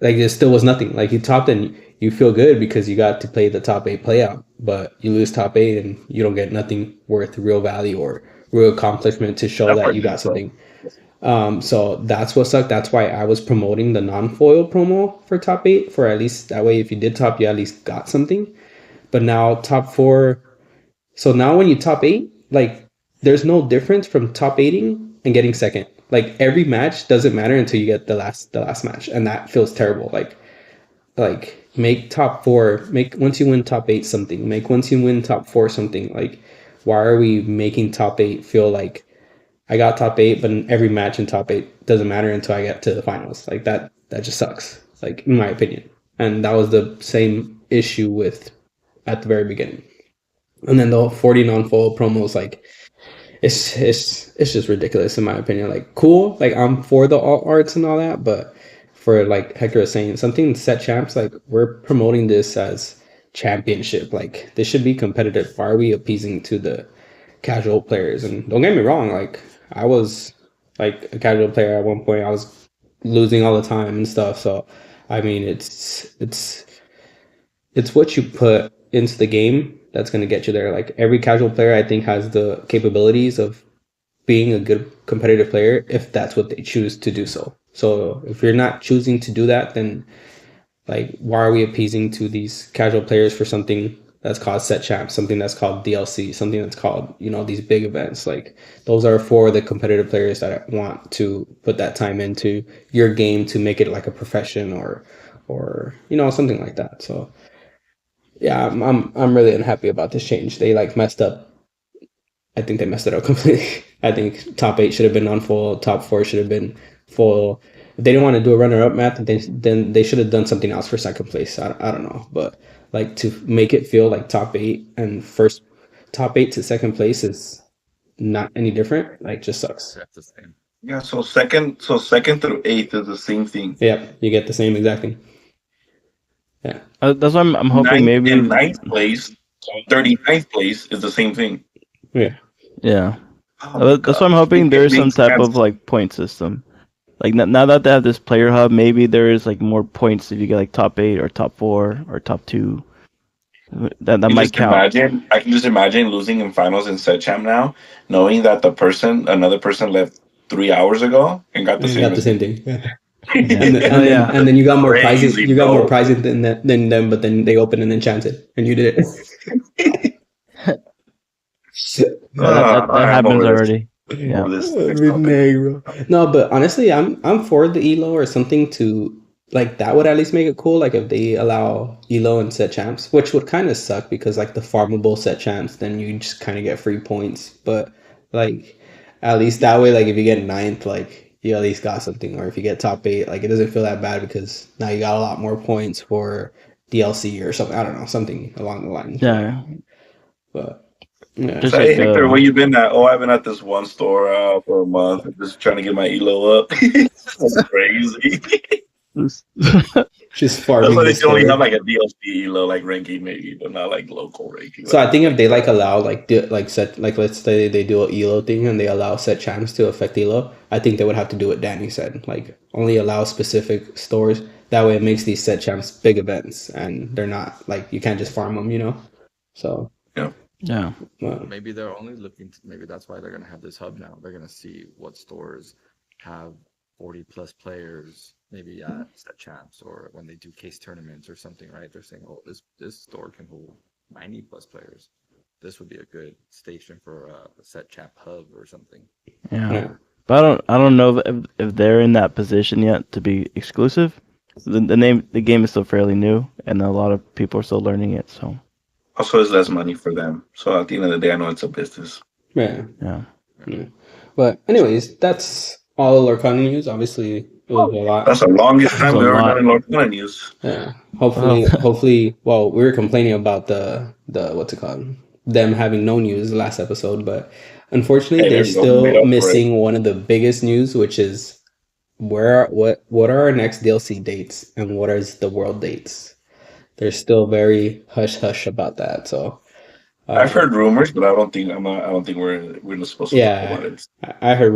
it still was nothing. Like you topped and you feel good because you got to play the top 8 playout, but you lose top 8 and you don't get nothing worth real value or real accomplishment to show that you got something. So that's what sucked. That's why I was promoting the non-foil promo for top 8, for at least that way if you did top, you at least got something. But now top 4. So now when you top 8, like there's no difference from top 8ing and getting second. Like every match doesn't matter until you get the last match, and that feels terrible. Like make top 4, make once you win top 8 something, make once you win top 4 something. Like why are we making top 8 feel like I got top 8, but in every match in top 8 doesn't matter until I get to the finals? Like that just sucks, like in my opinion. And that was the same issue with at the very beginning. And then the 40 non-foil promos, like it's just ridiculous in my opinion. Like cool, like I'm for the alt arts and all that, but for like Hector is saying, something set champs, like we're promoting this as championship. Like this should be competitive. Why are we appeasing to the casual players? And don't get me wrong, like I was like a casual player at one point. I was losing all the time and stuff. So I mean, it's what you put into the game that's going to get you there. Like every casual player, I think, has the capabilities of being a good competitive player if that's what they choose to do so. So if you're not choosing to do that, then like why are we appeasing to these casual players for something that's called set champs, something that's called DLC, something that's called, these big events. Like those are for the competitive players that want to put that time into your game to make it like a profession or something like that. So yeah, I'm really unhappy about this change. They like messed up. I think they messed it up completely. I think top 8 should have been non-foil, top 4 should have been foil. If they didn't want to do a runner-up math, then they should have done something else for second place. I don't know, but like to make it feel like top 8 and first top 8 to second place is not any different. Like just sucks. That's the same. Yeah, so second through 8th is the same thing. Yep, you get the same exact thing. Yeah, That's why I'm hoping maybe in 9th place, 39th place is the same thing. yeah. Oh That's why I'm hoping there's some type of like point system. Like now that they have this player hub, maybe there is like more points if you get like top 8 or top 4 or top 2. That might count. I can just imagine losing in finals in set champ now, knowing that another person left 3 hours ago and got the You same. got the same thing. Yeah. Yeah. And then you got more prizes. Crazy, You got bro. more prizes than them, but then they opened an enchanted, and you did it. That happens already. Yeah. No, but honestly, I'm for the elo or something to like that would at least make it cool. Like if they allow elo and set champs, which would kind of suck because like the farmable set champs, then you just kind of get free points. But like at least that way, like if you get 9th, like you at least got something. Or if you get top 8, like it doesn't feel that bad because now you got a lot more points for DLC or something. I don't know, something along the lines. Yeah. But yeah. Just Hey like, Hector, where you been at? Oh, I've been at this one store for a month. I'm just trying to get my elo up. That's crazy. Just farming. That's why they the only store. have like a DLC elo like ranking maybe, but not like local ranking. So I think if they like allow let's say they do a elo thing and they allow set champs to affect elo, I think they would have to do what Danny said, like only allow specific stores. That way it makes these set champs big events and they're not like you can't just farm them, So yeah. Maybe they're only looking to, maybe that's why they're going to have this hub now. They're going to see what stores have 40 plus players, maybe at set champs or when they do case tournaments or something, right? They're saying, oh, this store can hold 90 plus players. This would be a good station for a set champ hub or something. Yeah. But I don't know if they're in that position yet to be exclusive. The game is still fairly new and a lot of people are still learning it, so Also, it's less money for them. So at the end of the day, I know it's a business. Yeah. yeah. But anyways, that's all the Lorcana news. Obviously, it was a lot. That's the longest time That's a we've ever lot. done in Lorcana news. Yeah. Hopefully. Well, we were complaining about the what's it called? Them having no news last episode, but unfortunately, Hey, they're there we go. Made still up for missing one of the biggest news, which is what are our next DLC dates and what is the world dates? They're still very hush hush about that. So I've heard rumors, but I don't think we're not supposed to talk about it. I heard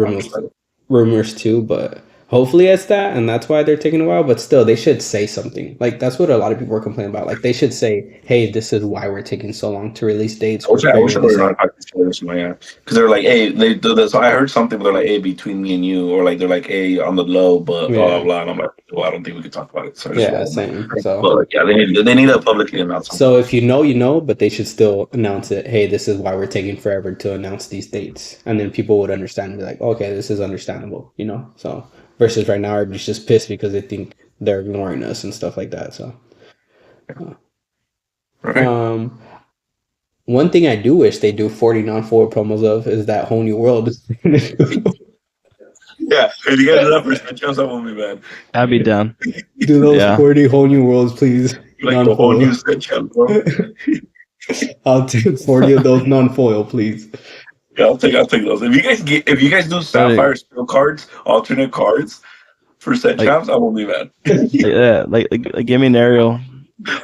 rumors too, but hopefully it's that, and that's why they're taking a while. But still, they should say something. Like that's what a lot of people are complaining about. Like they should say, "Hey, this is why we're taking so long to release dates." I wish we were not because they're like, "Hey, they do this." So I heard something, but they're like, "Hey, between me and you," or like they're like, "Hey, on the low," but blah blah blah. And I'm like, "Well, I don't think we can talk about it." So same. So, but yeah, they need to publicly announce something. So if you know, but they should still announce it. Hey, this is why we're taking forever to announce these dates, and then people would understand and be like, "Okay, this is understandable," So. Versus right now, everybody's just pissed because they think they're ignoring us and stuff like that. So, right. One thing I do wish they do 40 non-foil promos of is that whole new world. Yeah, if you guys do that for set champs, I won't be bad. I'd be down. Do those 40 whole new worlds, please. Like the whole new set champ, bro. I'll take 40 of those non-foil, please. Yeah, I'll take those. If you guys do Sapphire Steel cards, alternate cards for set champs, I won't be mad. Yeah, like give me an aerial.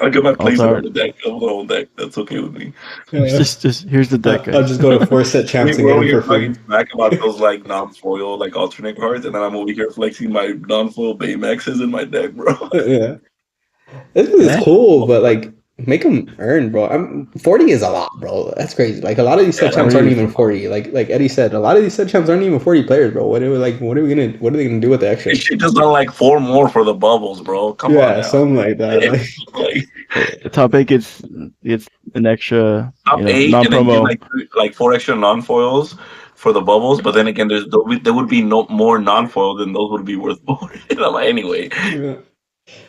I'll get my place on the deck, the whole deck. That's okay with me. Just here's the deck. I'll just go to 4 set champs again for free. Back about those like non-foil like alternate cards, and then I'm over here flexing my non-foil Baymaxes in my deck, bro. Yeah, this is cool, but like. Make them earn, bro. 40 is a lot, bro. That's crazy. Like a lot of these set champs aren't even 40. Like Eddie said, a lot of these set champs aren't even 40 players, bro. What are they gonna do with the extra? They should just done like 4 more for the bubbles, bro. Come on. Yeah, something like that. The topic it's an extra, Top 8, and then get non-promo. like 4 extra non-foils for the bubbles. But then again, there would be no more non-foil, then those would be worth more. Anyway, Yeah.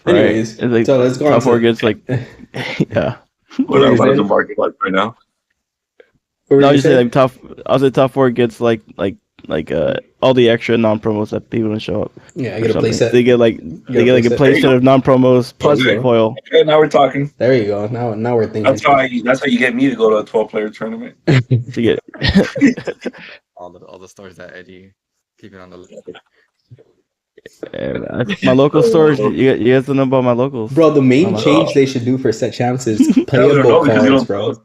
Right. Anyways, It's like so let's go on top four to gets like, yeah. what were you else is the saying? market like right now? What were No, I you just say saying? like top. I was say top four gets like all the extra non-promos that people don't show up. Yeah, I or get a something. playset. They get like a playset. play set of non-promos plus Okay. foil. Okay, now we're talking. There you go. Now we're thinking. That's how you get me to go to a 12-player tournament. To get All the stores that Eddie keeping on the list. my local stores. You guys don't know about my locals. Bro, the main Oh, change they should do for set champs is Because you playable don't cards, bro. post.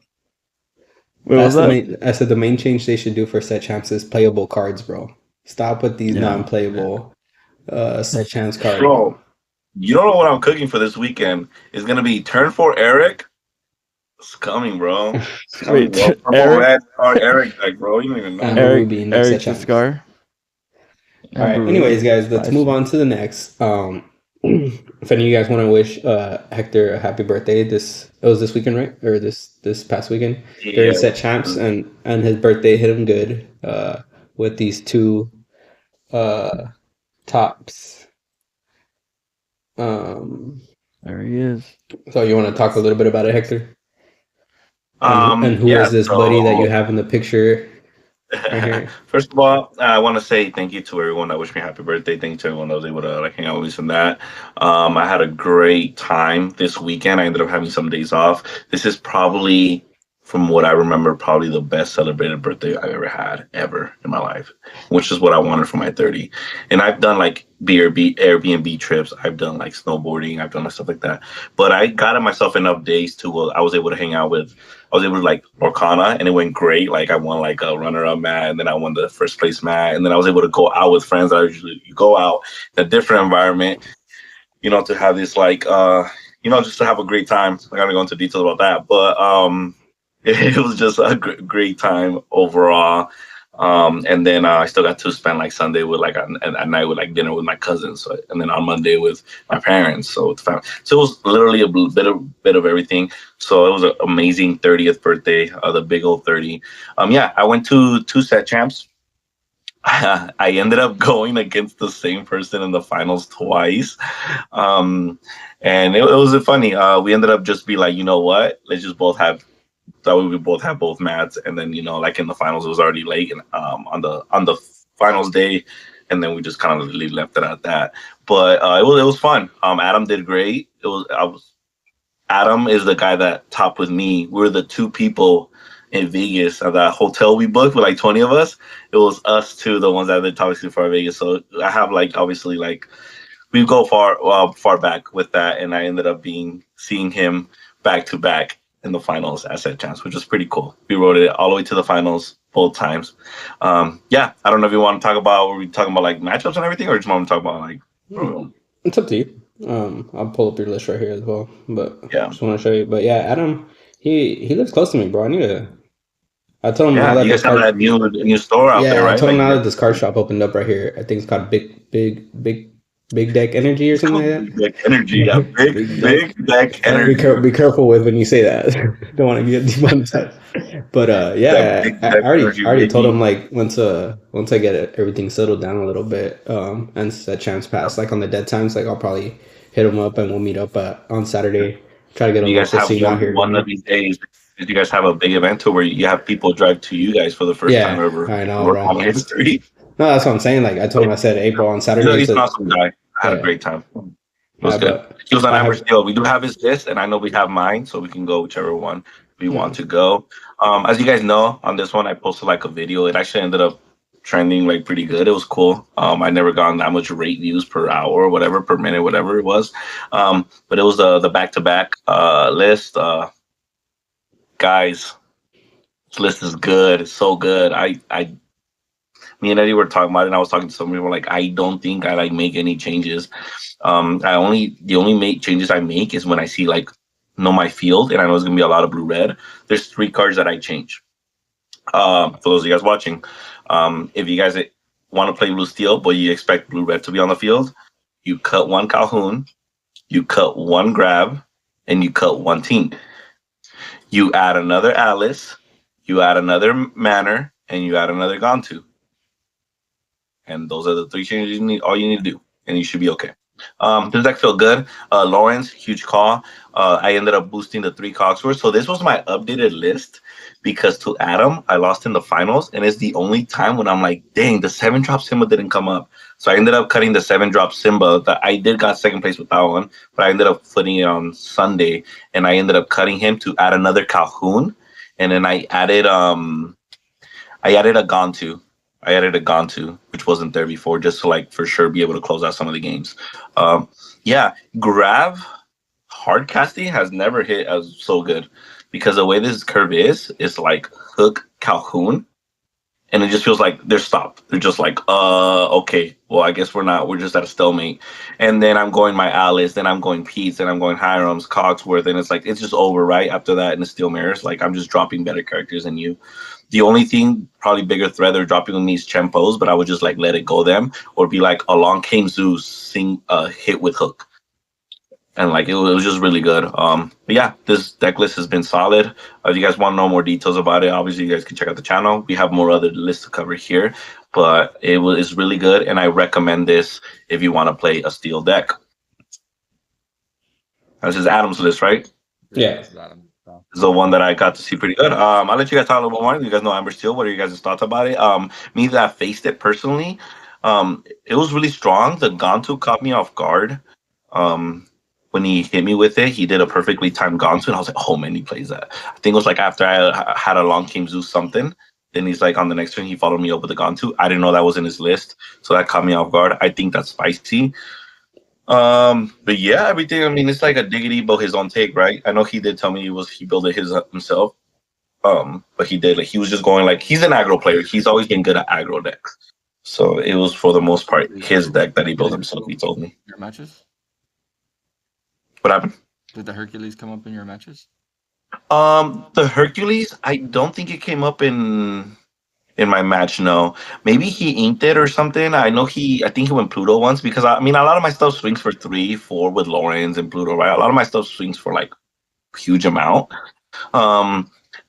Wait, That's what's the that? main. I said the main change they should do for set champs is playable cards, bro. Stop with these Yeah. non-playable set champs cards. Bro, you don't know what I'm cooking for this weekend. It's gonna be turn 4 Eric. It's coming, bro. It's coming, Wait, bro. Purple Eric? red card Eric, like, bro. You don't even know. And Eric, Ruby in next Eric set the champs. Scar. All right. Anyways, guys, let's move on to the next. If any of you guys want to wish Hector a happy birthday, it was this weekend, right? Or this past weekend during set champs, and his birthday hit him good with these 2 tops. There he is. So you want to talk a little bit about it, Hector? And who is this buddy that you have in the picture? Right here. First of all, I want to say thank you to everyone that wished me happy birthday. Thank you to everyone that was able to like hang out with me and that. I had a great time this weekend. I ended up having some days off. This is probably, from what I remember, probably the best celebrated birthday I've ever in my life, which is what I wanted for my 30. And I've done like Airbnb trips. I've done like snowboarding. I've done like stuff like that. But I got myself enough days to I was able to hang out with. I was able to like Lorcana, and it went great. Like I won like a runner-up mat, and then I won the first place mat, and then I was able to go out with friends. I usually go out in a different environment, to have this like just to have a great time. I'm gonna go into details about that, but it was just a great time overall. And then I still got to spend like Sunday with like at night with like dinner with my cousins, and then on Monday with my parents. So with family. So it was literally a bit of everything. So it was an amazing 30th birthday, the big old 30. I went to 2 set champs. I ended up going against the same person in the finals twice. And it was funny. We ended up just be like, you know what? Let's just both have. That way we both have both mats, and then like in the finals it was already late, and on the finals day, and then we just kind of left it at that. But it was fun. Adam did great. Adam is the guy that topped with me. We're the 2 people in Vegas at that hotel we booked with like 20 of us. It was us 2, the ones that did top so far Vegas. So I have like obviously like we go far back with that, and I ended up seeing him back to back in the finals at set champs, which was pretty cool. We rode it all the way to the finals both times. I don't know if you want to talk about, were we talking about like matchups and everything, or just want to talk about like It's up to you. I'll pull up your list right here as well, but yeah, just want to show you. But yeah, Adam, he lives close to me, bro. I told him now yeah, that you guys have that new store out there, right? I told him Like, now that this card shop opened up right here. I think it's called Big Deck Energy or something like that. Big Deck Energy, yeah. Big Deck Energy. Be careful with when you say that. Don't want to get demonetized. But I already told him like once I get everything settled down a little bit, and set champs pass, like on the dead times, like I'll probably hit him up and we'll meet up on Saturday. Try to get a You guys local have scene out here. one of these days. Did you guys have a big event to where you have people drive to you guys for the first time ever? I know, bro. On history. No, that's what I'm saying. Like I told him, I said April on Saturday. He's an awesome guy. I had a great time. It was good. He was on average deal. We do have his list, and I know we have mine, so we can go whichever one we want to go. As you guys know, on this one, I posted like a video. It actually ended up trending like pretty good. It was cool. I never gotten that much rate views per hour or whatever, per minute, whatever it was. But it was the back-to-back list. Guys, this list is good. It's so good. Me and Eddie were talking about it, and I was talking to some people like, I don't think I like make any changes. The only changes I make is when I see like know my field, and I know it's gonna be a lot of blue red. There's 3 cards that I change. For those of you guys watching, if you guys want to play blue steel, but you expect blue red to be on the field, you cut 1 Calhoun, you cut 1 grab, and you cut 1 team. you add another Alice, you add another Manor, and you add another Gantu. And those are the three changes you need. All you need to do, and you should be okay. This deck felt good. Lawrence, huge call. I ended up boosting the 3 Cogsworth. So this was my updated list because to Adam, I lost in the finals, and it's the only time when I'm like, dang, the 7-drop Simba didn't come up. So I ended up cutting the 7-drop Simba. That I did got second place with that one, but I ended up putting it on Sunday, and I ended up cutting him to add another Calhoun, and then I added a Gantu. I added a Gantu, which wasn't there before, just to like for sure be able to close out some of the games. Yeah, Grav hard casting has never hit as so good because the way this curve is, it's like hook Calhoun, and it just feels like they're stopped. They're just like, okay, well, I guess we're not. We're just at a stalemate. And then I'm going my Alice, then I'm going Pete's, then I'm going Hiram's, Cogsworth, and it's like it's just over right after that in the Steel Mirrors. Like I'm just dropping better characters than you. The only thing, probably bigger threat they're dropping on these Chempos, but I would just like let it go them, or be like along came Zeus hit with hook. And like it was just really good. But yeah, this deck list has been solid. If you guys want to know more details about it, obviously you guys can check out the channel. We have more other lists to cover here, but it's really good, and I recommend this if you want to play a steel deck. This is Adam's list, right? Yeah. This is Adam. So, This is the one that I got to see pretty good. I'll let you guys talk a little bit more. You guys know Amber Steel. What are you guys' thoughts about it? Me that faced it personally, it was really strong. The Gantu caught me off guard. When he hit me with it, he did a perfectly timed Gantu, and I was like, oh man, he plays that. I think it was like after I had a long King Zeus something. Then he's like on the next turn, he followed me up with the Gantu. I didn't know that was in his list, so that caught me off guard. I think that's spicy. But yeah, everything. I mean, it's like a diggity, but his own take, right? I know he did tell me he built it his himself. But he did like he was just going like he's an aggro player. He's always been good at aggro decks. So it was for the most part his deck that he built himself. He told me. your matches? What happened? Did the Hercules come up in your matches? The Hercules, I don't think it came up in my match. No, maybe he inked it or something. I think he went Pluto once because I mean a lot of my stuff swings for 3, 4 with Lawrence and Pluto, right? A lot of my stuff swings for like huge amount.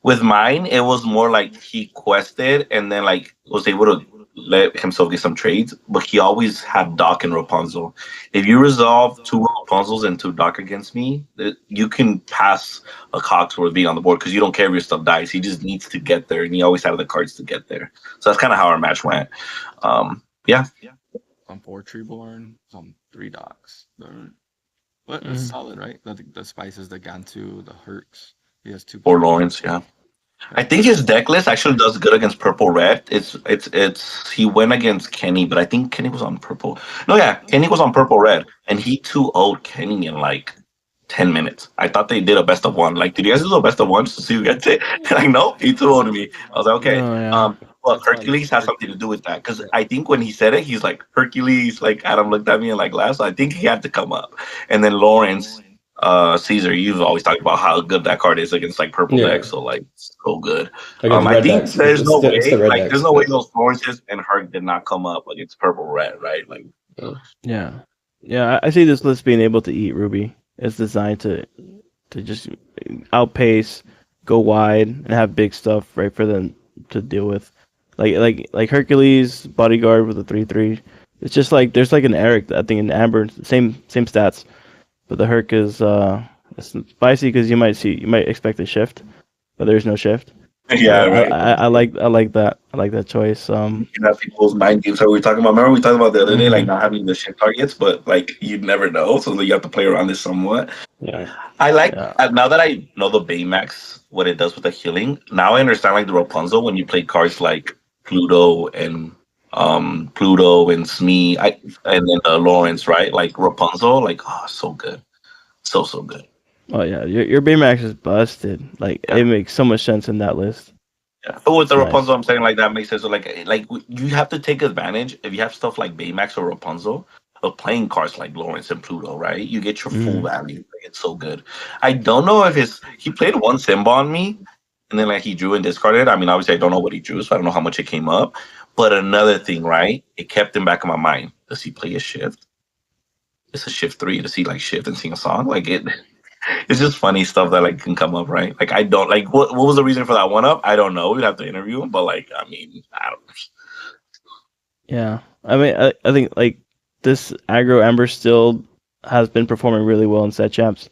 With mine, it was more like he quested and then like was able to let himself get some trades, but he always had Doc and Rapunzel. If you resolve 2 Rapunzels and 2 Doc against me, you can pass a Cogsworth being on the board because you don't care if your stuff dies. He just needs to get there, and he always had the cards to get there. So that's kind of how our match went. Yeah. On 4 Treeborn, on 3 Docs. But it's solid, right? The spices, the Gantu, the Hercs. He has 2. Or Lawrence, yeah. I think his deck list actually does good against purple red. It's he went against Kenny, but I think Kenny was on purple. No, yeah, Kenny was on purple red, and he 2-0'd Kenny in like 10 minutes. I thought they did a best of one. Like, did you guys do a best of one to see who gets it? Like, no, he 2-0'd me. I was like, okay. Oh, yeah. Well, Hercules has something to do with that because I think when he said it, he's like Hercules. Like Adam looked at me and like laughed. So I think he had to come up. And then Lawrence. Cesar, you've always talked about how good that card is against like purple decks, so like so good. I think decks. there's no way, Decks, there's no way those Lawrences and Herc did not come up against purple red, right? Like, Yeah. I see this list being able to eat Ruby. It's designed to just outpace, go wide, and have big stuff right for them to deal with. Like Hercules bodyguard with a 3/3. It's just like there's like an Eric, I think, in Amber, same stats. But the Herc is it's spicy because you might expect a shift, but there's no shift. yeah, right. I like that. I like that choice. You can have people's mind games. So we were talking about. Remember we talked about the other day, like not having the shift targets, but like you'd never know, so you have to play around this somewhat. Yeah. I like now that I know the Baymax, what it does with the healing. Now I understand like the Rapunzel when you play cards like Pluto and Smee, and then Lawrence, right? Like Rapunzel, like so good, so good. Oh yeah, your Baymax is busted. Like it makes so much sense in that list. Yeah. But with the Nice. Rapunzel, I'm saying like that makes sense. So like you have to take advantage if you have stuff like Baymax or Rapunzel of playing cards like Lawrence and Pluto, right? You get your full value. Like, it's so good. I don't know if he played one Simba on me, and then like he drew and discarded. I mean, obviously I don't know what he drew, so I don't know how much it came up. But another thing, right? It kept in back of my mind. Does he play a shift? It's a shift 3. Does he like shift and sing a song? Like it. It's just funny stuff that like can come up, right? Like I don't like what was the reason for that one up? I don't know. We'd have to interview him, but like I mean, I don't. Yeah, I mean, I think like this aggro Ember still has been performing really well in set champs.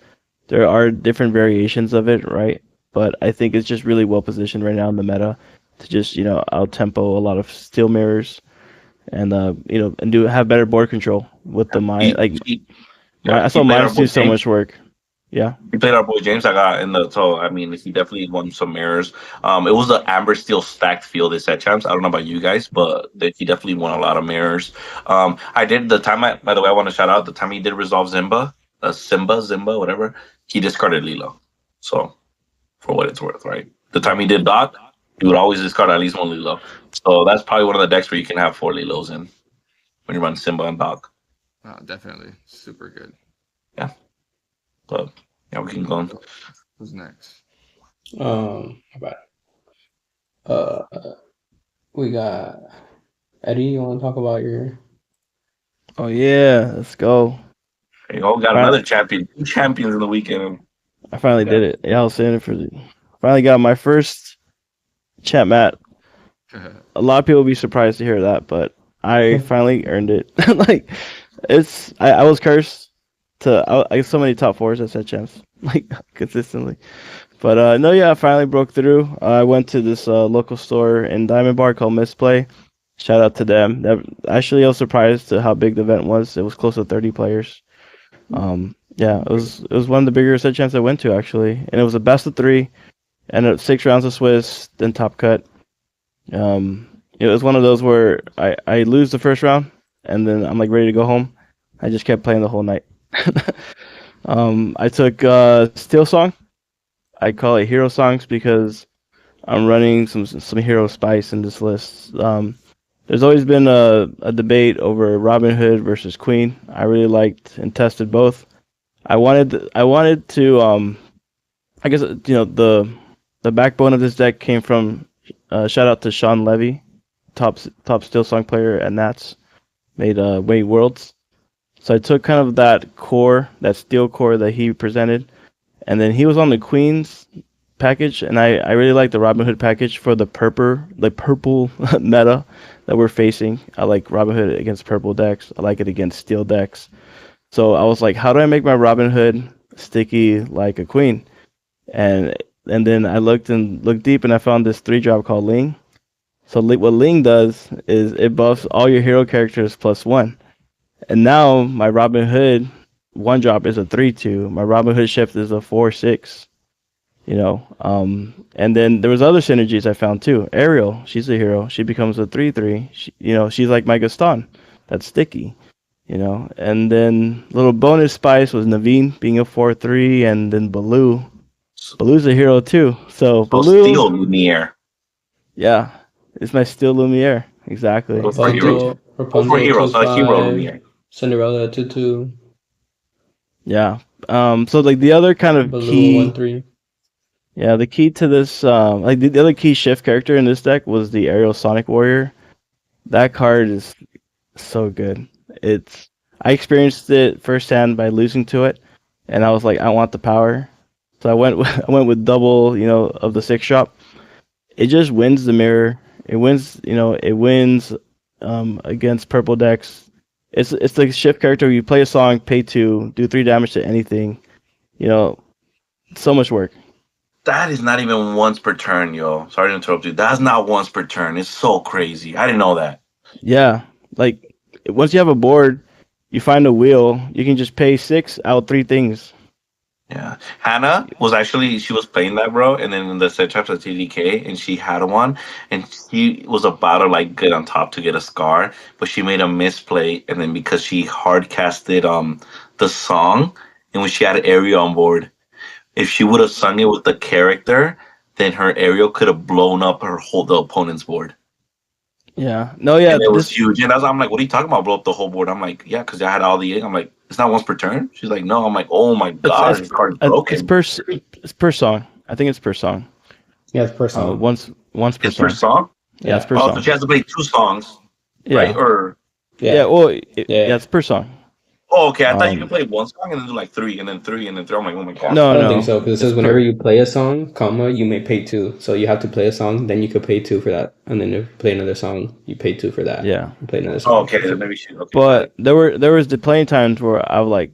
There are different variations of it, right? But I think it's just really well positioned right now in the meta to just out tempo a lot of steel mirrors and and have better board control with the mine. I saw He played our mines boy do so James. much work. Yeah. He played our boy James. I got in the so I mean he definitely won some mirrors. It was the Amber Steel stacked field at set champs. I don't know about you guys, but he definitely won a lot of mirrors. I did the time. By the way, I want to shout out the time he did resolve Zimba, whatever. He discarded Lilo. So for what it's worth, right? The time he did Doc, he would always discard at least one Lilo. So that's probably one of the decks where you can have 4 Lilos in when you run Simba and Doc. Oh, definitely. Super good. Yeah. But yeah, we can go on. Who's next? How about we got Eddie. You want to talk about your? Oh yeah, let's go. Hey, oh, got another champion. 2 champions in the weekend. I finally did it. Yeah, I was saying it for finally got my first chat mat. A lot of people will be surprised to hear that, but I finally earned it. Like I was cursed I get so many top 4s at set champs, like consistently. But no, yeah, I finally broke through. I went to this local store in Diamond Bar called Misplay. Shout out to them. Actually, I was surprised to how big the event was. It was close to 30 players. Yeah, it was one of the bigger set champs I went to actually, and it was a best of 3, and 6 rounds of Swiss, then top cut. It was one of those where I lose the first round, and then I'm like ready to go home. I just kept playing the whole night. I took Steel Song. I call it Hero Songs because I'm running some hero spice in this list. There's always been a debate over Robin Hood versus Queen. I really liked and tested both. I wanted to I guess the backbone of this deck came from shout out to Sean Levy, top Steel Song player at Nats, made Wait Worlds. So I took kind of that core, that steel core that he presented, and then he was on the Queen's package, and I really like the Robin Hood package for the purple meta that we're facing. I like Robin Hood against purple decks. I like it against steel decks. So I was like, how do I make my Robin Hood sticky like a Queen? And then I looked deep, and I found this 3-drop called Ling. So what Ling does is it buffs all your hero characters +1. And now my Robin Hood 1-drop is a 3/2. My Robin Hood shift is a 4/6. And then there was other synergies I found too. Ariel, she's a hero. She becomes a 3/3. She's like my Gaston. That's sticky. And then little bonus spice was Naveen being a 4/3, and then Baloo. Baloo's a hero too. So Baloo. Steel Lumiere. Yeah, it's my Steel Lumiere. Exactly. Rapunzel, For heroes, not hero Lumiere. Cinderella 2/2. Yeah. So like the other kind of Baloo key. 1/3. Yeah, the key to this, like the other key shift character in this deck was the Aerial Sonic Warrior. That card is so good. I experienced it firsthand by losing to it, and I was like, I want the power. So I went with double, of the 6-drop. It just wins the mirror. It wins, against purple decks. It's the shift character. You play a song, pay 2, do 3 damage to anything. So much work. That is not even once per turn, yo. Sorry to interrupt you. That's not once per turn. It's so crazy. I didn't know that. Yeah, like once you have a board, you find a wheel, you can just pay 6 out 3 things. Yeah. Hannah she was playing that, bro, and then in the set traps at TDK, and she had one, and she was about to like get on top to get a scar, but she made a misplay, and then because she hard casted the song, and when she had Ariel on board, if she would have sung it with the character, then her Ariel could have blown up the opponent's board. Yeah. No, yeah. And it was huge. And I'm like, what are you talking about? Blow up the whole board. I'm like, yeah, because I had all the ink. I'm like, it's not once per turn? She's like, no. I'm like, oh my God, this card's broken. It's per song. I think it's per song. Yeah, it's per song. Once per it's song. per song? Yeah, it's per song. So she has to play 2 songs, yeah. right? Or yeah, well, it's per song. Oh, okay. I thought you could play one song and then do like three, and then three, and then three. I'm like, oh my god. No, I don't no. think so, because it says It's whenever per- you play a song, comma, you may pay 2. So you have to play a song, then you could pay 2 for that, and then if you play another song, you pay 2 for that. Yeah. You play another Oh, song. okay. Then maybe she. Okay, got But it. there was the playing times where I would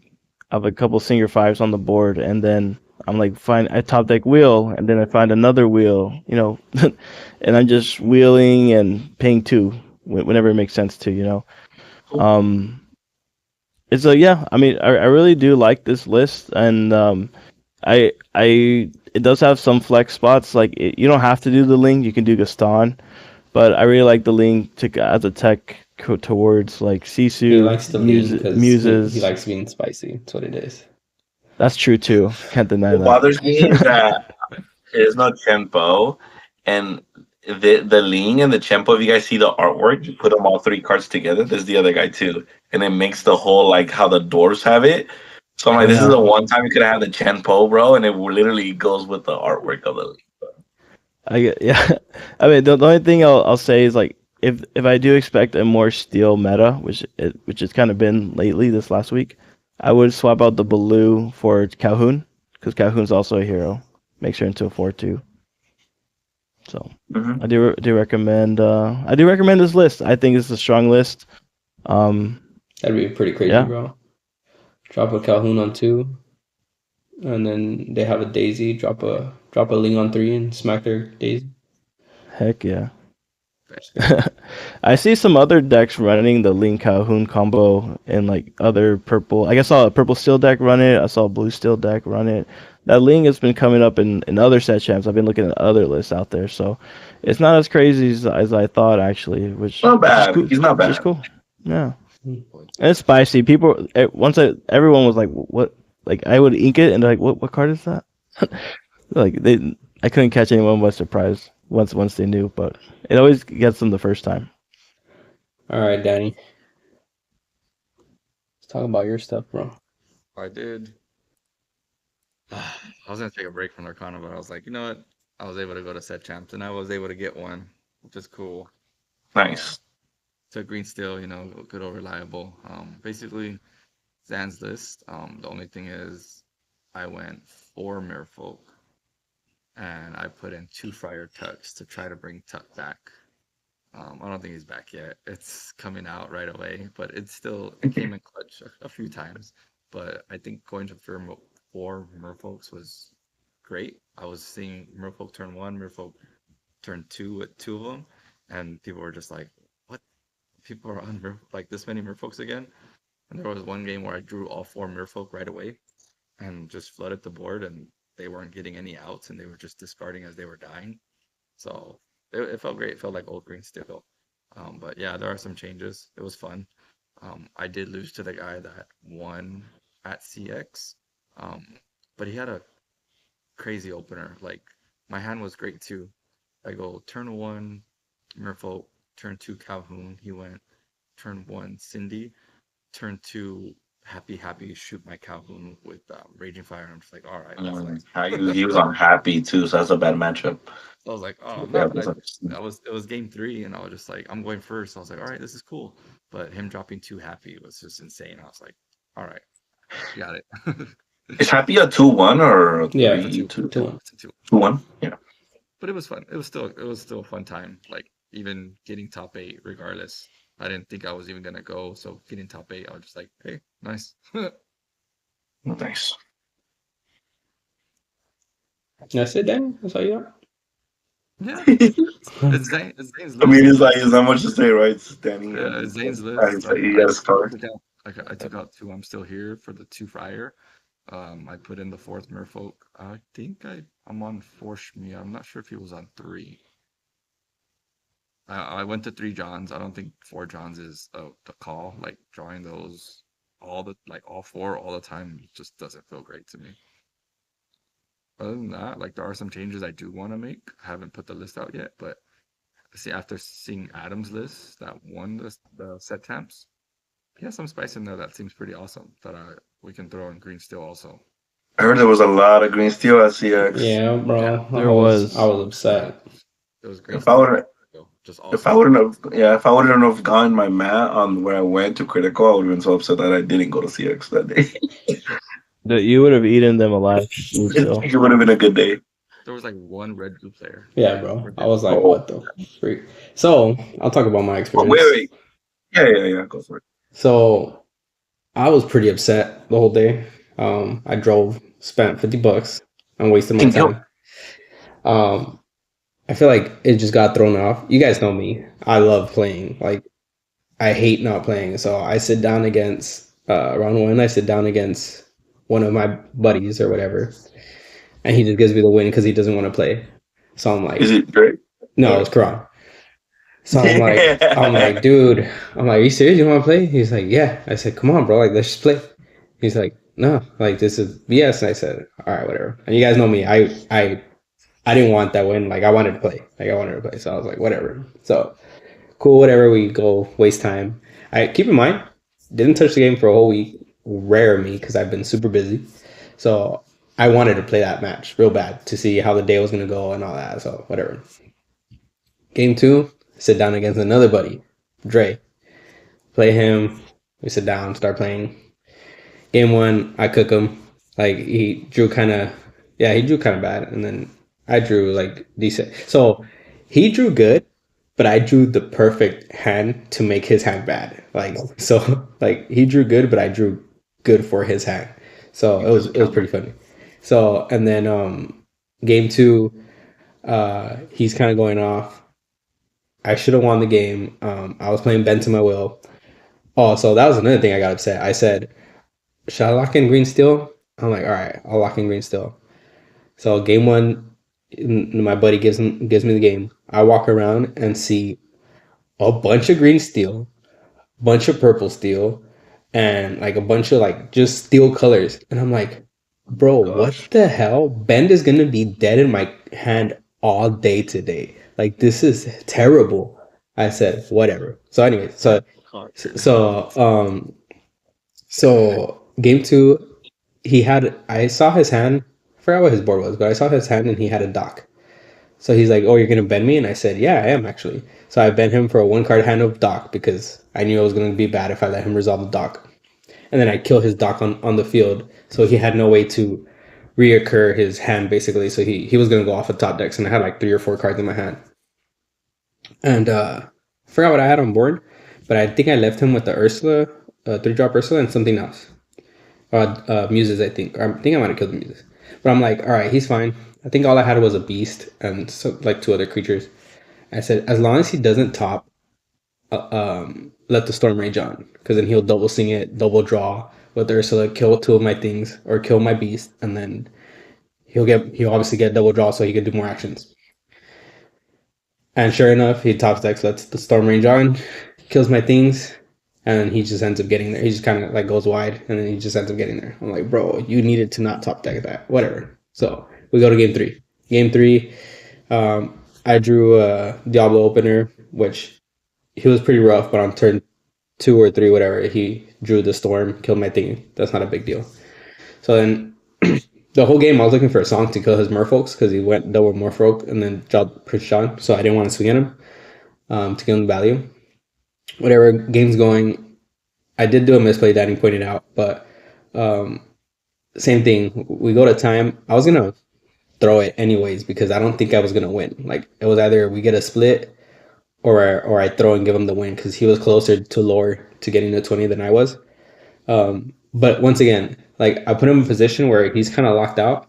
have a couple singer fives on the board, and then I'm like I top deck wheel, and then I find another wheel, and I'm just wheeling and paying 2 whenever it makes sense to, Cool. It's yeah. I mean, I really do like this list, and I it does have some flex spots. Like you don't have to do the Ling, you can do Gaston, but I really like the Ling as a tech towards like Sisu, He likes the lean because muses. he likes being spicy. That's what it is. That's true too. Can't deny What that. bothers me is that there's no Chimpo, and the Ling and the Chimpo. If you guys see the artwork, you put them all 3 cards together. There's the other guy too, and it makes the whole like how the dwarves have it. So I'm like, this is the one time you could have the Chimpo, bro, and it literally goes with the artwork of the Ling. Yeah. I mean, the only thing I'll say is like if I do expect a more steel meta, which it's kind of been lately this last week, I would swap out the Baloo for Calhoun because Calhoun's also a hero. Makes her into a 4/2. So I do recommend this list. I think it's a strong list. That'd be pretty crazy, Yeah. bro. Drop a Calhoun on 2, and then they have a Daisy. Drop a Ling on 3 and smack their Daisy. Heck yeah. I see some other decks running the Ling Calhoun combo in like other purple. I guess I saw a purple steel deck run it. I saw a blue steel deck run it. That Ling has been coming up in other set champs. I've been looking at other lists out there, so it's not as crazy as I thought actually. Which Not bad. Cool. He's not bad. Which is cool. Yeah, and it's spicy. People everyone was like, "What?" Like I would ink it and they're like, "What card is that?" Like I couldn't catch anyone by surprise once they knew, but it always gets them the first time. All right, Danny. Let's talk about your stuff, bro. I did. I was gonna take a break from Lorcana, but I was like, you know what? I was able to go to set champs, and I was able to get one, which is cool. Nice. So green steel, good or reliable. Basically, Zan's list. The only thing is, I went 4 Merfolk, and I put in 2 Friar Tucks to try to bring Tuck back. I don't think he's back yet. It's coming out right away, but it came in clutch a few times. But I think going to 4 Merfolks was great. I was seeing Merfolk turn 1, Merfolk turn 2 with 2 of them, and people were just like, "What? People are on like this many Merfolks again?" And there was one game where I drew all 4 Merfolk right away, and just flooded the board, and they weren't getting any outs, and they were just discarding as they were dying. So it felt great. It felt like old green steel. But yeah, there are some changes. It was fun. I did lose to the guy that won at CX, but he had a crazy opener. Like my hand was great too. I go turn 1 Merfolk, turn 2 Calhoun. He went turn 1 Cindy, turn 2 Happy shoot my Calhoun with Raging Fire. And I'm just like, all right, that's nice. He was unhappy too, so that's a bad matchup. I was like, oh Yeah, man, it was game 3, and I was just like, I'm going first. I was like, all right, this is cool. But him dropping 2 Happy was just insane. I was like, all right, got it. Is Happy a 2-1 or a 3-2? 2-1? Yeah. But it was fun. It was still a fun time. Like even getting top 8, regardless. I didn't think I was even gonna go. So getting top 8, I was just like, hey, nice. Nice. That's it, Danny. That's all you got. Yeah, it's Zane's list. I mean, it's not much to say, right? It's Danny. Yeah, Zane's list. I took out 2. I'm still here for the 2 Friar. I put in the 4th Merfolk. I think I'm on 4 Shmi. I'm not sure if he was on 3. I went to 3 Johns. I don't think 4 Johns is the call. Like drawing those all 4 all the time just doesn't feel great to me. Other than that, like there are some changes I do want to make. I haven't put the list out yet, but after seeing Adam's list that won the set temps, he has some spice in there that seems pretty awesome that we can throw in green steel also. I heard there was a lot of green steel at CX. Yeah, bro. Yeah, I was upset. It was green If I steel. would just If I awesome. wouldn't have gotten my mat on where I went to critical, I would have been so upset that I didn't go to CX that day. You would have eaten them alive. Still. It would have been a good day. There was like one red blue player. Yeah, bro. I Damn. was like, Oh, what the freak? So I'll talk about my oh wait, experience. wait. Yeah. Go for it. So I was pretty upset the whole day. I drove, spent $50, and wasted my time. I feel like it just got thrown off. You guys know me. I love playing. Like, I hate not playing. So I sit down against round one. I sit down against one of my buddies or whatever, and he just gives me the win because he doesn't want to play. So I'm like, Is it great? no, it's Karan. So I'm like, dude, I'm like, are you serious? You don't want to play? He's like, yeah. I said, come on, bro. Like, let's just play. He's like, no, like this is BS. And I said, all right, whatever. And you guys know me. I didn't want that win. Like, I wanted to play. So I was like, whatever. So cool, whatever. We go waste time. I keep in mind, didn't touch the game for a whole week. Rare me because I've been super busy. So I wanted to play that match real bad to see how the day was gonna go and all that. So whatever. Game two, sit down against another buddy, Dre. Play him. We sit down, start playing. Game one, I cook him. Like he drew kind of bad, and then I drew like decent. So he drew good, but I drew the perfect hand to make his hand bad. Like so, like he drew good, but I drew good for his hand. So it was pretty funny. So and then game two, he's kind of going off. I should have won the game. I was playing Ben to my will. Oh, so that was another thing I got upset. I said, should I lock in green steel? I'm like, all right, I'll lock in green steel. So game one, my buddy gives me the game. I walk around and see a bunch of green steel, bunch of purple steel, and like a bunch of like just steel colors. And I'm like, bro, what the hell? Bend is gonna be dead in my hand all day today. Like this is terrible. I said, whatever. So anyway, so game two, I saw his hand. I forgot what his board was, but I saw his hand and he had a dock. So he's like, oh, you're gonna bend me? And I said, yeah, I am actually. So I bent him for a 1 card hand of dock because I knew it was gonna be bad if I let him resolve the dock. And then I kill his dock on the field, so he had no way to reoccur his hand basically. So he was gonna go off of top decks, and I had like 3 or 4 cards in my hand. And I forgot what I had on board, but I think I left him with the Ursula, 3-drop Ursula, and something else. Muses, I think. I think I might have killed the Muses. But I'm like, all right, he's fine. I think all I had was a beast and like 2 other creatures. I said, as long as he doesn't top, let the storm rage on, because then he'll double sing it, double draw with Ursula, kill 2 of my things or kill my beast, and then he'll obviously get double draw, so he can do more actions. And sure enough, he tops decks, lets the storm range on, kills my things, and he just ends up getting there. He just kind of like goes wide, and then he just ends up getting there. I'm like, bro, you needed to not top deck that. Whatever. So we go to game three. Game three, I drew a Diablo opener, which he was pretty rough, but on turn 2 or 3, whatever, he drew the storm, killed my thing. That's not a big deal. So then the whole game, I was looking for a song to kill his merfolks because he went double merfolk and then dropped Prince John. So I didn't want to swing at him to give him value. Whatever, game's going. I did do a misplay, Danny pointed out, but same thing. We go to time. I was going to throw it anyways because I don't think I was going to win. Like, it was either we get a split or I throw and give him the win because he was closer to lore to getting to 20 than I was. But once again, like, I put him in a position where he's kind of locked out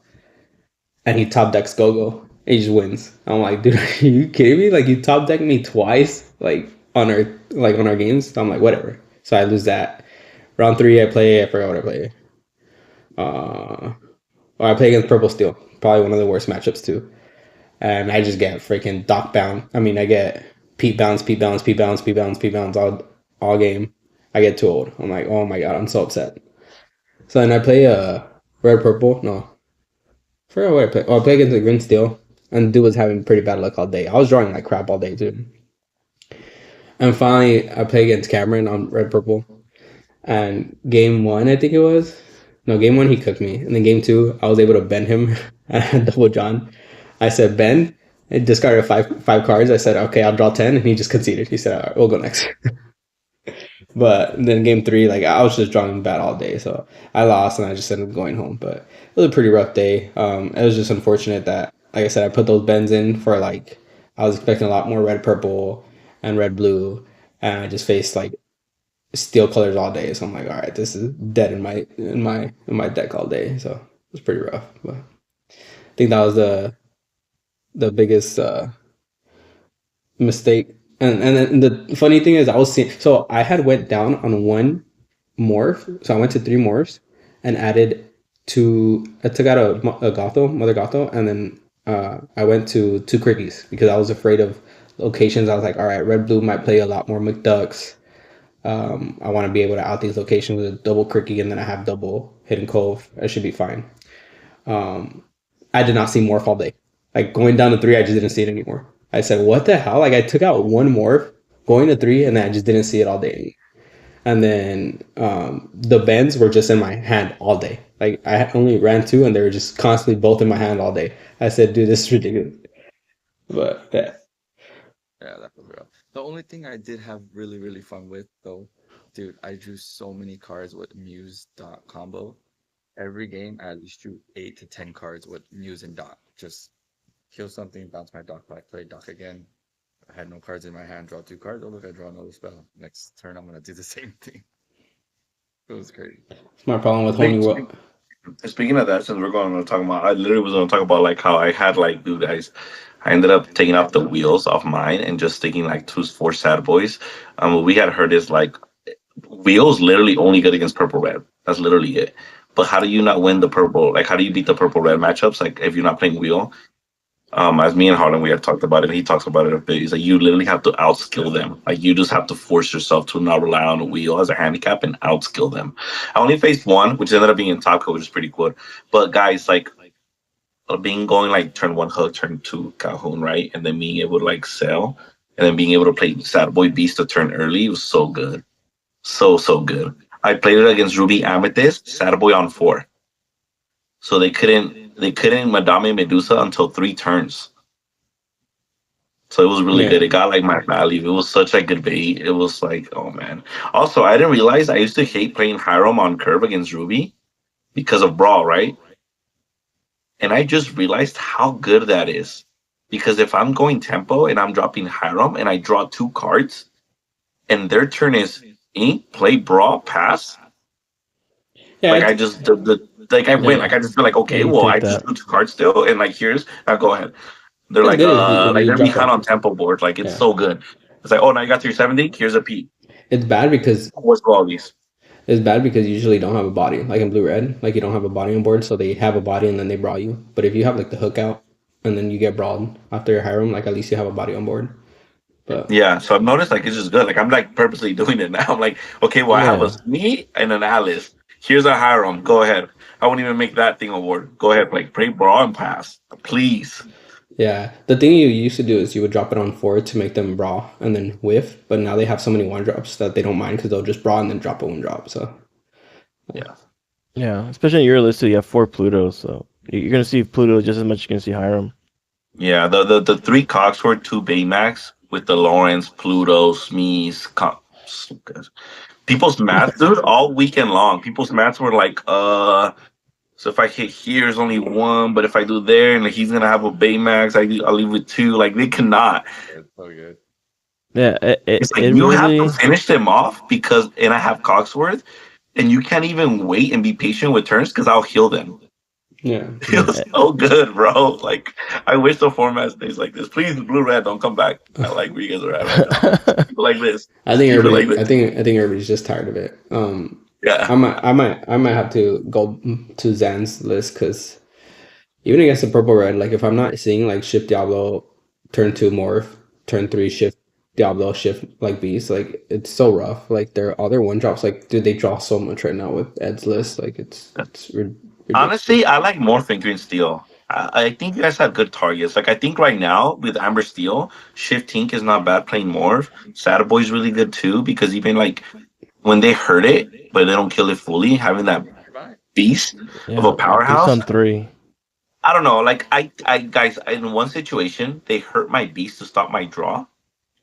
and he top decks go. He just wins. I'm like, dude, are you kidding me? Like, you top decked me twice, like on our games. So I'm like, whatever. So I lose that. Round 3, I forgot what I play. I play against Purple Steel. Probably one of the worst matchups too. And I just get freaking dock bound. I mean, I get Pete bounce all game. I get too old. I'm like, oh my god, I'm so upset. So then I play red purple. No, I forgot what I play. Oh, I play against the green steel, and the dude was having pretty bad luck all day. I was drawing like crap all day too. And finally, I play against Cameron on red purple, and game 1, I think it was. No, game 1 he cooked me, and then game 2 I was able to bend him. I had double John. I said bend, I discarded five cards. I said, okay, I'll draw 10, and he just conceded. He said, all right, we'll go next. But then game 3, like I was just drawing bad all day, so I lost and I just ended up going home. But it was a pretty rough day. It was just unfortunate that, like I said, I put those bends in for like I was expecting a lot more red purple and red blue, and I just faced like steel colors all day. So I'm like, all right, this is dead in my deck all day. So it was pretty rough. But I think that was the biggest mistake. And then the funny thing is, I was seeing. So I had went down on one morph. So I went to 3 morphs and added two. I took out a Gotho, Mother Gotho, and then I went to 2 Quickies because I was afraid of locations. I was like, all right, red blue might play a lot more McDucks. I want to be able to out these locations with a double Quickie, and then I have double Hidden Cove. I should be fine. I did not see morph all day. Like going down to 3, I just didn't see it anymore. I said, what the hell? Like I took out one morph, going to 3, and then I just didn't see it all day. And then the bends were just in my hand all day. Like I only ran 2, and they were just constantly both in my hand all day. I said, dude, this is ridiculous. But yeah. Yeah, that was rough. The only thing I did have really, really fun with, though, dude, I drew so many cards with Muse Dot combo. Every game, I at least drew 8 to 10 cards with Muse and Dot. Just kill something, bounce my Dock back, play Dock again. I had no cards in my hand, draw 2 cards. Oh, look, I draw another spell. Next turn, I'm going to do the same thing. It was crazy. It's my problem with Holy World. Speaking of that, since we're going to talk about, I literally was going to talk about like how I had like, dude, guys, I ended up taking off the wheels off mine and just sticking like 4 sad boys. What we had heard is like wheels literally only good against purple red. That's literally it. But how do you not win the purple? Like, how do you beat the purple red matchups? Like, if you're not playing wheel, as me and Harlan, we had talked about it, and he talks about it a bit. He's like, you literally have to outskill them. Like, you just have to force yourself to not rely on the wheel as a handicap and outskill them. I only faced one, which ended up being in top code, which is pretty good. But guys, like, being going like turn 1 hook, turn 2 Calhoun, right? And then being able to like sell, and then being able to play Sad Boy Beast a turn early was so good. So good. I played it against Ruby Amethyst, Sad Boy on 4. So they couldn't Madame Medusa until 3 turns. So it was really good. It got like my value. It was such a good bait. It was like, oh man. Also, I didn't realize I used to hate playing Hiram on curve against Ruby because of Brawl, right? And I just realized how good that is. Because if I'm going tempo and I'm dropping Hiram and I draw 2 cards and their turn is ink, play, brawl, pass. Yeah, like I just I win. Like I just feel like, okay, well I just do 2 cards still, and like here's now go ahead. They're like they're behind on tempo board. Like it's so good. It's like, oh, now you got 370. Here's a P. It's bad because what's all these? It's bad because you usually don't have a body. Like in blue red, like you don't have a body on board, so they have a body and then they brawl you. But if you have like the hook out and then you get brawled after your Hiram, like at least you have a body on board. But yeah, so I've noticed like it's just good. Like I'm like purposely doing it now. I'm like, okay, well I have a me and an Alice. Here's a Hiram. Go ahead. I won't even make that thing award. Go ahead, like play brawl and pass, please. Yeah, the thing you used to do is you would drop it on 4 to make them brawl and then whiff. But now they have so many 1-drops that they don't mind because they'll just brawl and then drop a 1-drop. So yeah, especially in your list, you have 4 Plutos, so you're gonna see Pluto just as much as you're gonna see Hiram. Yeah, the 3 Cogsworth, 2 Baymax with the Lawrence, Pluto, Smeeze, people's maths, dude, all weekend long. People's maths were like, so if I hit here, it's only 1, but if I do there, and he's gonna have a Baymax, I'll leave with 2. Like they cannot. It's so good. Yeah, it's like you really have to finish them off because, and I have Cogsworth, and you can't even wait and be patient with turns because I'll heal them. Yeah, it was so good, bro. Like I wish the format stays like this. Please, blue red, don't come back. I like where you guys are at right now. People like this. I think everybody's just tired of it. Yeah, I might have to go to Zan's list because even against the purple red, like if I'm not seeing like shift Diablo, turn 2 morph, turn 3 shift Diablo, shift like beast, like it's so rough. Like their other 1-drops, like dude, they draw so much right now with Ed's list. Like it's ridiculous. Honestly, I like more Green Steel. I think you guys have good targets. Like I think right now with Amber Steel, Shift Tink is not bad playing Morph. Saddle Boy's really good too because even like when they hurt it, but they don't kill it fully, having that beast of a powerhouse. On 3. I don't know. Like I guys, in one situation, they hurt my beast to stop my draw,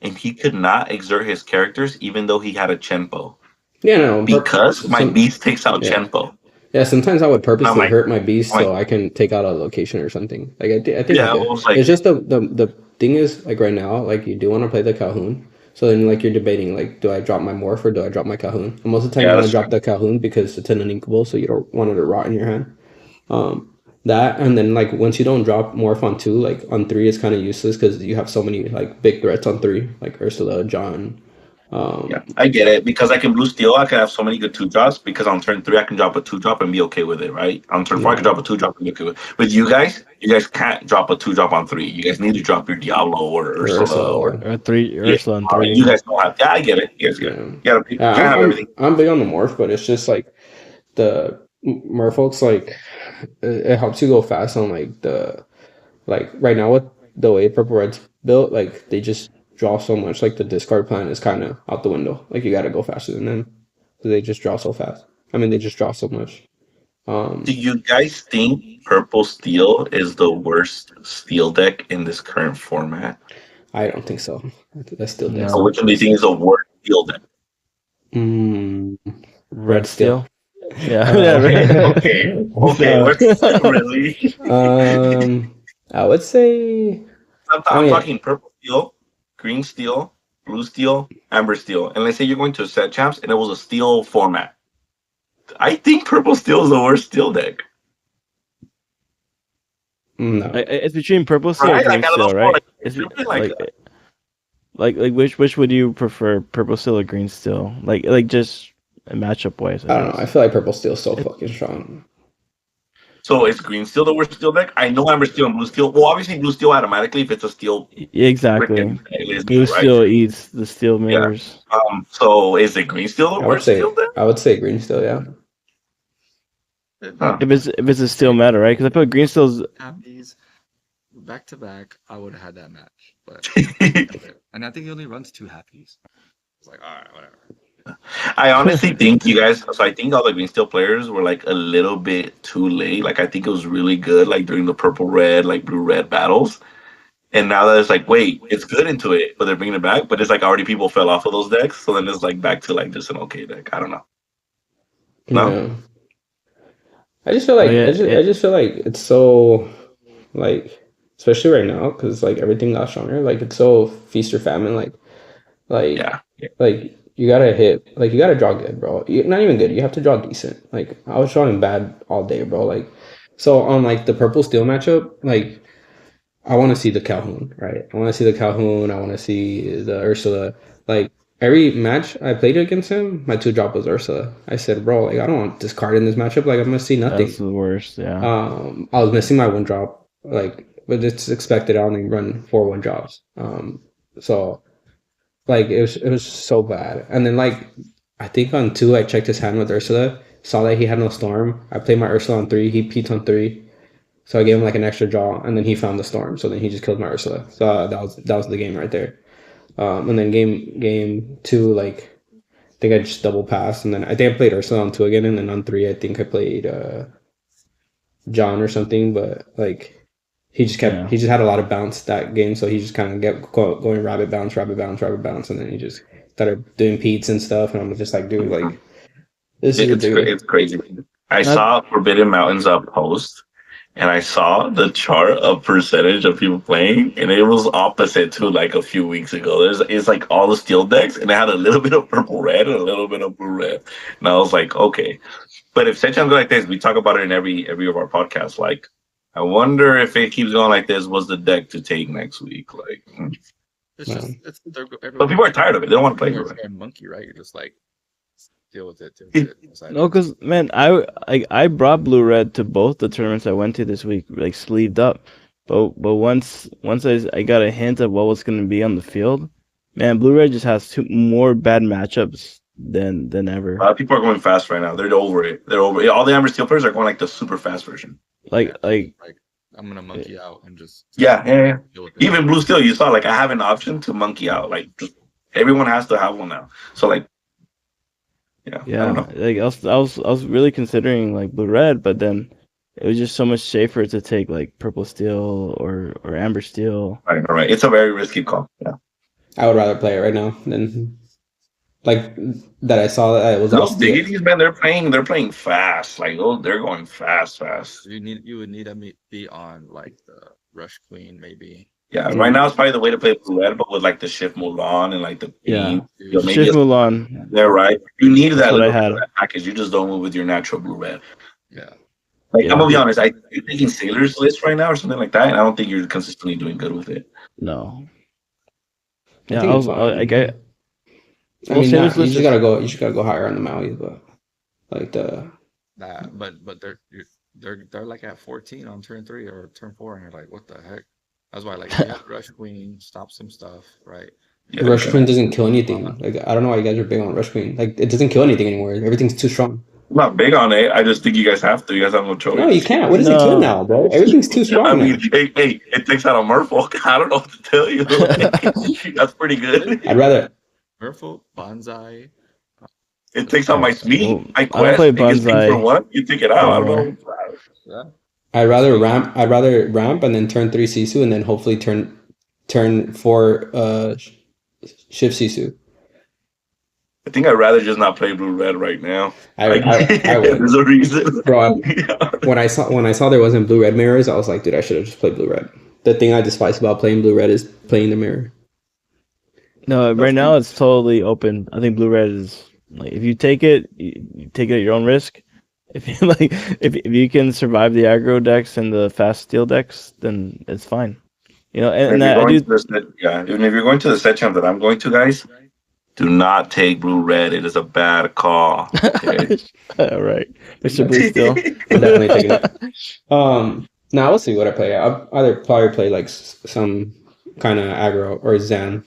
and he could not exert his characters even though he had a Chempo Yeah, no, because my some beast takes out yeah. Chempo. Yeah, sometimes I would And I'm purposely like, hurt my beast I'm like, so I can take out a location or something. Like I think I yeah, I did. was like, It's just the thing is like right now, like you do want to play the Calhoun. So then like you're debating like do I drop my Morph or do I drop my Calhoun? And most of the time yeah, you want to that's drop the Calhoun because it's an uninkable, so you don't want it to rot in your hand. That and then like once you don't drop Morph on 2, like on 3 it's kind of useless because you have so many like big threats on 3, like Ursula, John. yeah, I get it because I can blue steel. I can have so many good 2 drops because on turn 3 I can drop a 2 drop and be okay with it, right? On turn 4 I can Yeah, drop a 2 drop and be okay with it. But you guys can't drop a 2 drop on 3. You guys need to drop your Diablo or or Ursula or Ursula. Or three yeah. Ursula and You 3. guys don't have. Yeah, I get it. You guys get it. Yeah, You yeah. can't have everything. I'm big on the Morph, but it's just like the merfolk's like it helps you go fast on like the like right now with the way purple red's built, like they just draw so much, like the discard plan is kind of out the window, like you got to go faster than them. So they just draw so fast. I mean, they just draw so much. Do you guys think purple steel is the worst steel deck in this current format? I don't think so. That's still deck. Or No. which one do you think is the worst steel deck? Mm, Red steel. Steel. Yeah. Yeah, red. Okay, really? I would say. I I'm mean, talking purple steel, green steel, blue steel, amber steel. And let's say you're going to a set champs and it was a steel format. I think purple steel is the worst steel deck. no. It's between purple steel Right? and green Like out of steel, those four, right? like, It's really, like, like which would you prefer, purple steel or green steel? Like just matchup wise, I don't know. I feel like purple steel's so fucking strong. so is green steel the worst steel deck? I know amber steel and blue steel. Well, obviously blue steel automatically if it's a steel. Exactly. Freaking Blue right? steel eats the steel mirrors. So is it green steel the worst steel deck? I would say green steel. Yeah. Huh. If it's a steel matter, right? Because I put green steel's Have these back to back, I would have had that match. But and I think he only runs 2 happies. It's like, all right, whatever. I honestly think you guys. So I think all the green steel players were like a little bit too late. Like I think it was really good, like during the purple red, like blue red battles. And now that it's like, wait, it's good into it, but they're bringing it back. But it's like already people fell off of those decks, so then it's like back to like just an okay deck. I don't know. No? Yeah. I just feel like I just feel like it's so like especially right now because like everything got stronger. Like it's so feast or famine. Yeah. Like you gotta hit. Like you gotta draw good, bro. Not even good. You have to draw decent. Like I was drawing bad all day, bro. Like so on like the purple steel matchup, like I want to see the Calhoun, right? I want to see the Calhoun. I want to see the Ursula. Like every match I played against him, my 2 drop was Ursula. I said, bro, like I don't want discard in this matchup. Like I'm gonna see nothing. That's the worst. Yeah. I was missing my 1 drop, like, but it's expected. I only run 4 1 drops. So like it was so bad. And then like I think on 2 I checked his hand with Ursula, saw that he had no storm. I played my Ursula on 3. He peats on 3. So I gave him like an extra draw, and then he found the storm. So then he just killed my Ursula. So that was the game right there. And then game 2, like I think I just double passed, and then I think I played Ursula on 2 again, and then on 3 I think I played John or something. But like he just had a lot of bounce that game, so he just kind of kept going rabbit bounce, and then he just started doing peats and stuff, and I'm just like, dude, like this is ridiculous. It's crazy. I saw Forbidden Mountains post. And I saw the chart of percentage of people playing, and it was opposite to like a few weeks ago. It's like all the steel decks, and it had a little bit of purple red and a little bit of blue red. And I was like, okay. But if set champs go like this, we talk about it in every of our podcasts. Like, I wonder if it keeps going like this, what's the deck to take next week? Like, It's just but people are tired of it. They don't want to play it. it. Monkey, right? You're just like deal with it. No, because man, I brought blue red to both the tournaments I went to this week, like sleeved up. But once I got a hint of what was going to be on the field, man, blue red just has more bad matchups than ever. A lot of people are going fast right now. They're over it. They're over it. All the amber steel players are going like the super fast version. Like I'm gonna monkey out and just yeah. Even blue steel, you saw like I have an option to monkey out. Like just everyone has to have one now. So like. Yeah. I don't know. Like I was really considering like blue red, but then it was just so much safer to take like purple steel or amber steel. Right. It's a very risky call. Yeah. I would rather play it right now than like that. I saw that it was all Those steel. deities, man, they're playing fast. Like, they're going fast. You would need to be on like the Rush Queen maybe. Yeah, right now it's probably the way to play blue red, but with like the shift Mulan and like the Yeah. maybe Shift Mulan. Yeah, right. You need that what I little had. blue red package. You just don't move with your natural blue red. Yeah. Like, Yeah. I'm gonna be honest, you're taking Sailor's list right now or something like that, and I don't think you're consistently doing good with it. No. I Yeah, think I it's was. fine. I get. I Well, mean, Sailor's you list just is- gotta go. You just gotta go higher on the Maui, but like the Nah, but they're like at 14 on turn 3 or turn 4, and you're like, what the heck? That's why like you have Rush Queen, stop some stuff, right? Yeah, Rush yeah. Queen doesn't kill anything. Like I don't know why you guys are big on Rush Queen. Like it doesn't kill anything anymore. Everything's too strong. I'm not big on it. I just think you guys have to. You guys have no choice. No, you can't. What does it kill now, bro? Everything's too strong I now. mean, hey, it takes out a Merfolk. I don't know what to tell you. That's pretty good. I'd rather. Merfolk, Bonsai. It takes out my Well, speed. I My don't quest. play It gets things for Bonsai one. You take it out. I don't anymore. know. Yeah. I'd rather ramp. I'd rather ramp and then turn 3 Sisu and then hopefully turn 4 shift Sisu. I think I'd rather just not play blue red right now. I would. There's a reason. Bro, Yeah. when I saw there wasn't blue red mirrors, I was like, dude, I should have just played blue red. The thing I despise about playing blue red is playing the mirror. No, right now it's totally open. I think blue red is like if you take it, you take it at your own risk. If you like, if you can survive the aggro decks and the fast steel decks, then it's fine. You know, and I do. Even if you're going to the set champ that I'm going to, guys, do not take blue red. It is a bad call. Okay? All right, Mr. Blue Steel. I'm definitely taking it. Now we'll see what I play. I'll either probably play like some kind of aggro or Zan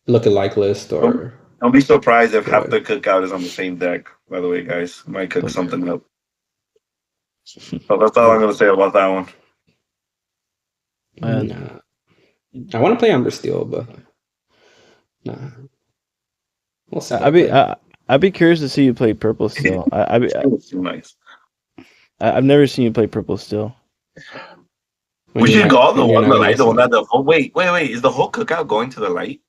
look-alike list or. Don't be surprised if half the cookout is on the same deck. By the way, guys, might cook something up. So that's all I'm gonna say about that one. Nah. I want to play Amber Steel, but nah. We'll see. I'd be curious to see you play purple steel. It's nice. I've never seen you play purple steel. We should go the one that the whole wait. Is the whole cookout going to the light?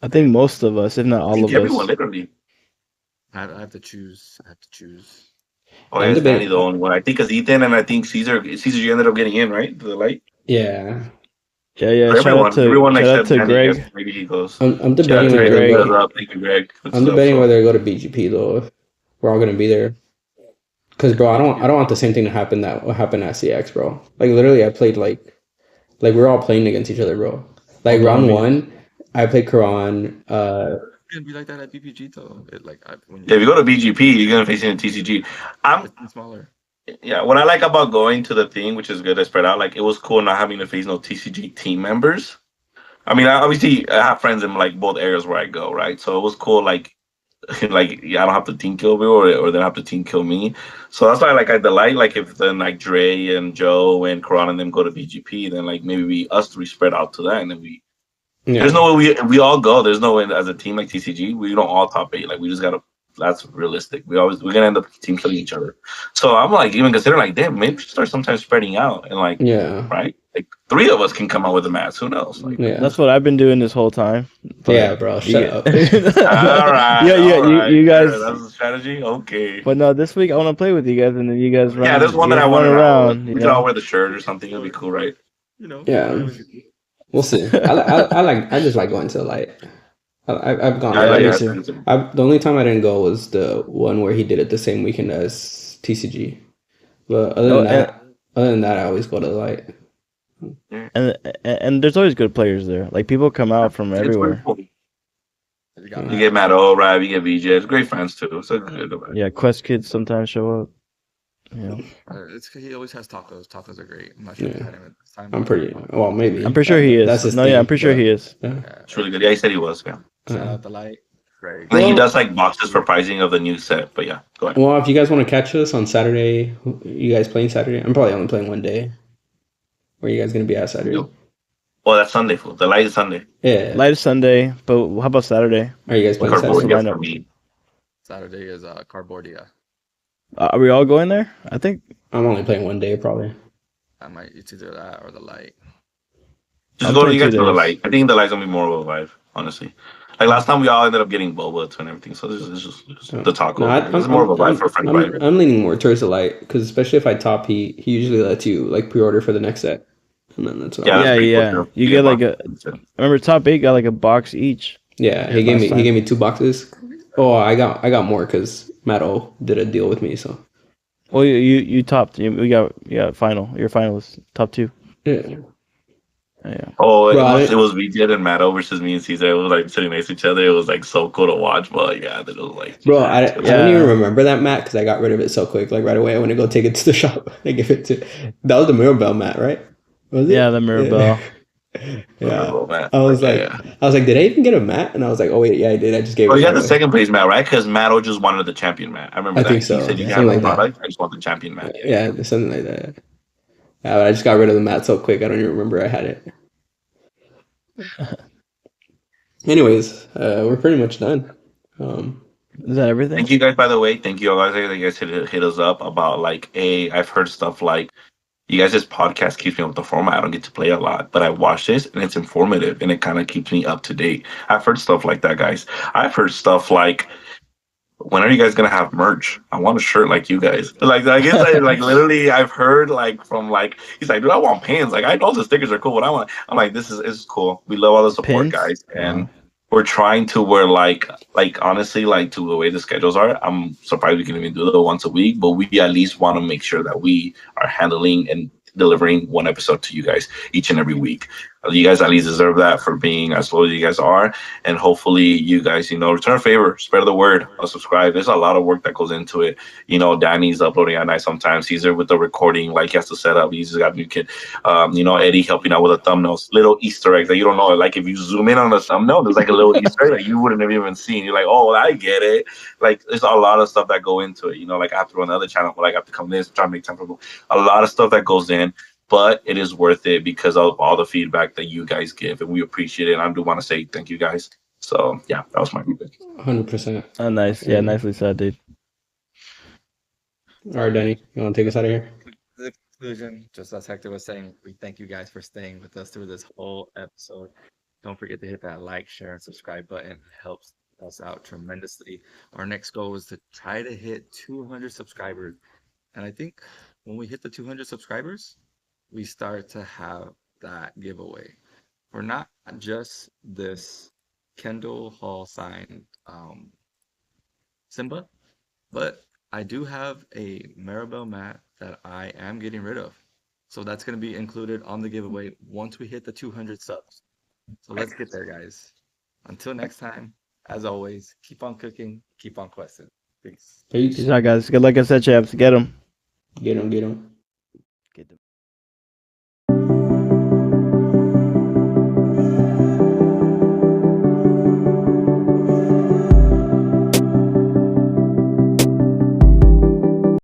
I think most of us, if not all of Everyone us. literally. I have to choose. Oh, it's Danny the only one. I think it's Ethan and I think Cesar. You ended up getting in, right? To the light. Yeah. Yeah. Everyone Shout out to Danny, Greg. maybe he goes. I'm debating whether to go. Thank you, Greg. I'm debating whether to go to BGP though. We're all gonna be there. Cause bro, I don't want the same thing to happen that what happened at CX, bro. Like literally, I played like we're all playing against each other, bro. Like round 1, I played Quran. It's gonna be like that at BPG though. If you go to BGP, you're gonna face it in TCG. It's smaller. Yeah, what I like about going to the thing, which is good to spread out, like it was cool not having to face no TCG team members. I mean, I have friends in like both areas where I go, right? So it was cool, like I don't have to team kill me or they don't have to team kill me. So that's why I delight, like if then like Dre and Joe and Karan and them go to BGP, then like maybe us 3 spread out to that, and then there's no way we all go. There's no way as a team like TCG, we don't all top 8. Like we just gotta. That's realistic. We're gonna end up team killing each other. So I'm like even considering like, damn, maybe we should start sometimes spreading out and like, right? Like 3 of us can come out with a match. Who knows? Like, that's what I've been doing this whole time. Yeah, bro. Shut up. all right. You guys. That's the strategy. Okay. But no, this week I want to play with you guys, and then you guys run. Yeah, there's one that I want around. We can all wear the shirt or something. It'll be cool, right? You know. Yeah. We'll see. I just like going to the light. I've gone. The only time I didn't go was the one where he did it the same weekend as TCG. But other than that, I always go to the light. And there's always good players there. Like people come out from everywhere. You get Matt O'Reilly, you get VJ. It's great friends too. So good. Yeah, Quest kids sometimes show up. You know. He always has tacos. Tacos are great. I'm not sure if you had him at this time. Maybe. I'm pretty sure he is. That's his thing, I'm pretty sure he is. Yeah. It's really good. Yeah, he said he was. Yeah. Shout out the light. Great. And then he does like boxes for pricing of the new set. But yeah, go ahead. Well, if you guys want to catch us on Saturday, you guys playing Saturday? I'm probably only playing one day. Where are you guys gonna be at Saturday? Nope. Oh, that's Sunday. Fool. The light is Sunday. Yeah. Light is Sunday, but how about Saturday? Are you guys playing Cardboard Saturday? for me. Saturday is Carbordia. Are we all going there? I think. I'm only playing one day probably. I might either do that or the light. Just I'm go to playing you guys 2 to the days. light. I think the light's gonna be more of a vibe, honestly. Like last time, we all ended up getting boba and everything, so this is just the No, tacos. It's more of a vibe for a friend vibe. I'm leaning more towards the light because especially if I top, he usually lets you like pre-order for the next set, and then that's what Yeah, I'm. that's Yeah, pretty cool yeah. too. You Yeah, get like box. a. I remember top 8 got like a box each. Yeah, Yeah, last he time. gave me 2 boxes. Oh, I got more because Matt O did a deal with me. So Well, you topped. You got final. Your finalist top 2. yeah, Yeah. Oh, bro, it was we did and Matto versus me and Cesar. It was like sitting next to each other. It was like so cool to watch. But yeah, then it was like I don't even Yeah. remember that mat because I got rid of it so quick. Like right away, I went to go take it to the shop. I give it to that was the Mirabelle mat, right? Was it? Yeah, the Mirabelle. Yeah. man. I was Like, like, did I even get a mat? And I was like, oh wait, yeah, I did. I just gave Oh, it you got right the away. second place mat, right? Because Matto just wanted the champion mat. I remember I that. think He so. said you can Something have the like that. product. I just want the champion mat. Yeah, something like that. Yeah, but I just got rid of the mat so quick. I don't even remember I had it. Anyways, we're pretty much done. Is that everything? Thank you guys, by the way. Thank you all guys. You guys hit us up about like, hey, I've heard stuff like, you guys' podcast keeps me up with the format. I don't get to play a lot, but I watch this and it's informative and it kind of keeps me up to date. I've heard stuff like that, guys. I've heard stuff like, when are you guys gonna have merch? I want a shirt like you guys. Like I guess like literally I've heard like from like he's like, dude, I want pins. Like I know the stickers are cool, but I'm like, this is cool. We love all the support, Pins? guys, and Wow. we're trying to wear like honestly like to the way the schedules are. I'm surprised we can even do it once a week, but we at least want to make sure that we are handling and delivering one episode to you guys each and every week. You guys at least deserve that for being as loyal as you guys are, and hopefully you guys, return a favor, spread the word, subscribe. There's a lot of work that goes into it. Danny's uploading at night sometimes. Cesar with the recording, like he has to set up. He's got a new kid. Eddie helping out with the thumbnails, little Easter eggs that you don't know. Like if you zoom in on the thumbnail, there's like a little Easter egg that you wouldn't have even seen. You're like, oh, I get it. Like there's a lot of stuff that go into it. Like I have to run another channel, but like I have to come this, try to make time for a lot of stuff that goes in. But it is worth it because of all the feedback that you guys give, and we appreciate it. And I do want to say thank you guys. So yeah, that was my feedback. 100%. Oh, nice. Yeah, nicely said, dude. All right, Danny, you want to take us out of here? The conclusion, just as Hector was saying, we thank you guys for staying with us through this whole episode. Don't forget to hit that like, share, and subscribe button. It helps us out tremendously. Our next goal is to try to hit 200 subscribers. And I think when we hit the 200 subscribers, we start to have that giveaway for not just this Kendall Hall signed Simba, but I do have a Maribel mat that I am getting rid of. So that's going to be included on the giveaway once we hit the 200 subs. So let's get there, guys. Until next time, as always, keep on cooking, keep on questing. Peace. Peace. Peace out, guys. Good luck at set champs. Get them. Get him.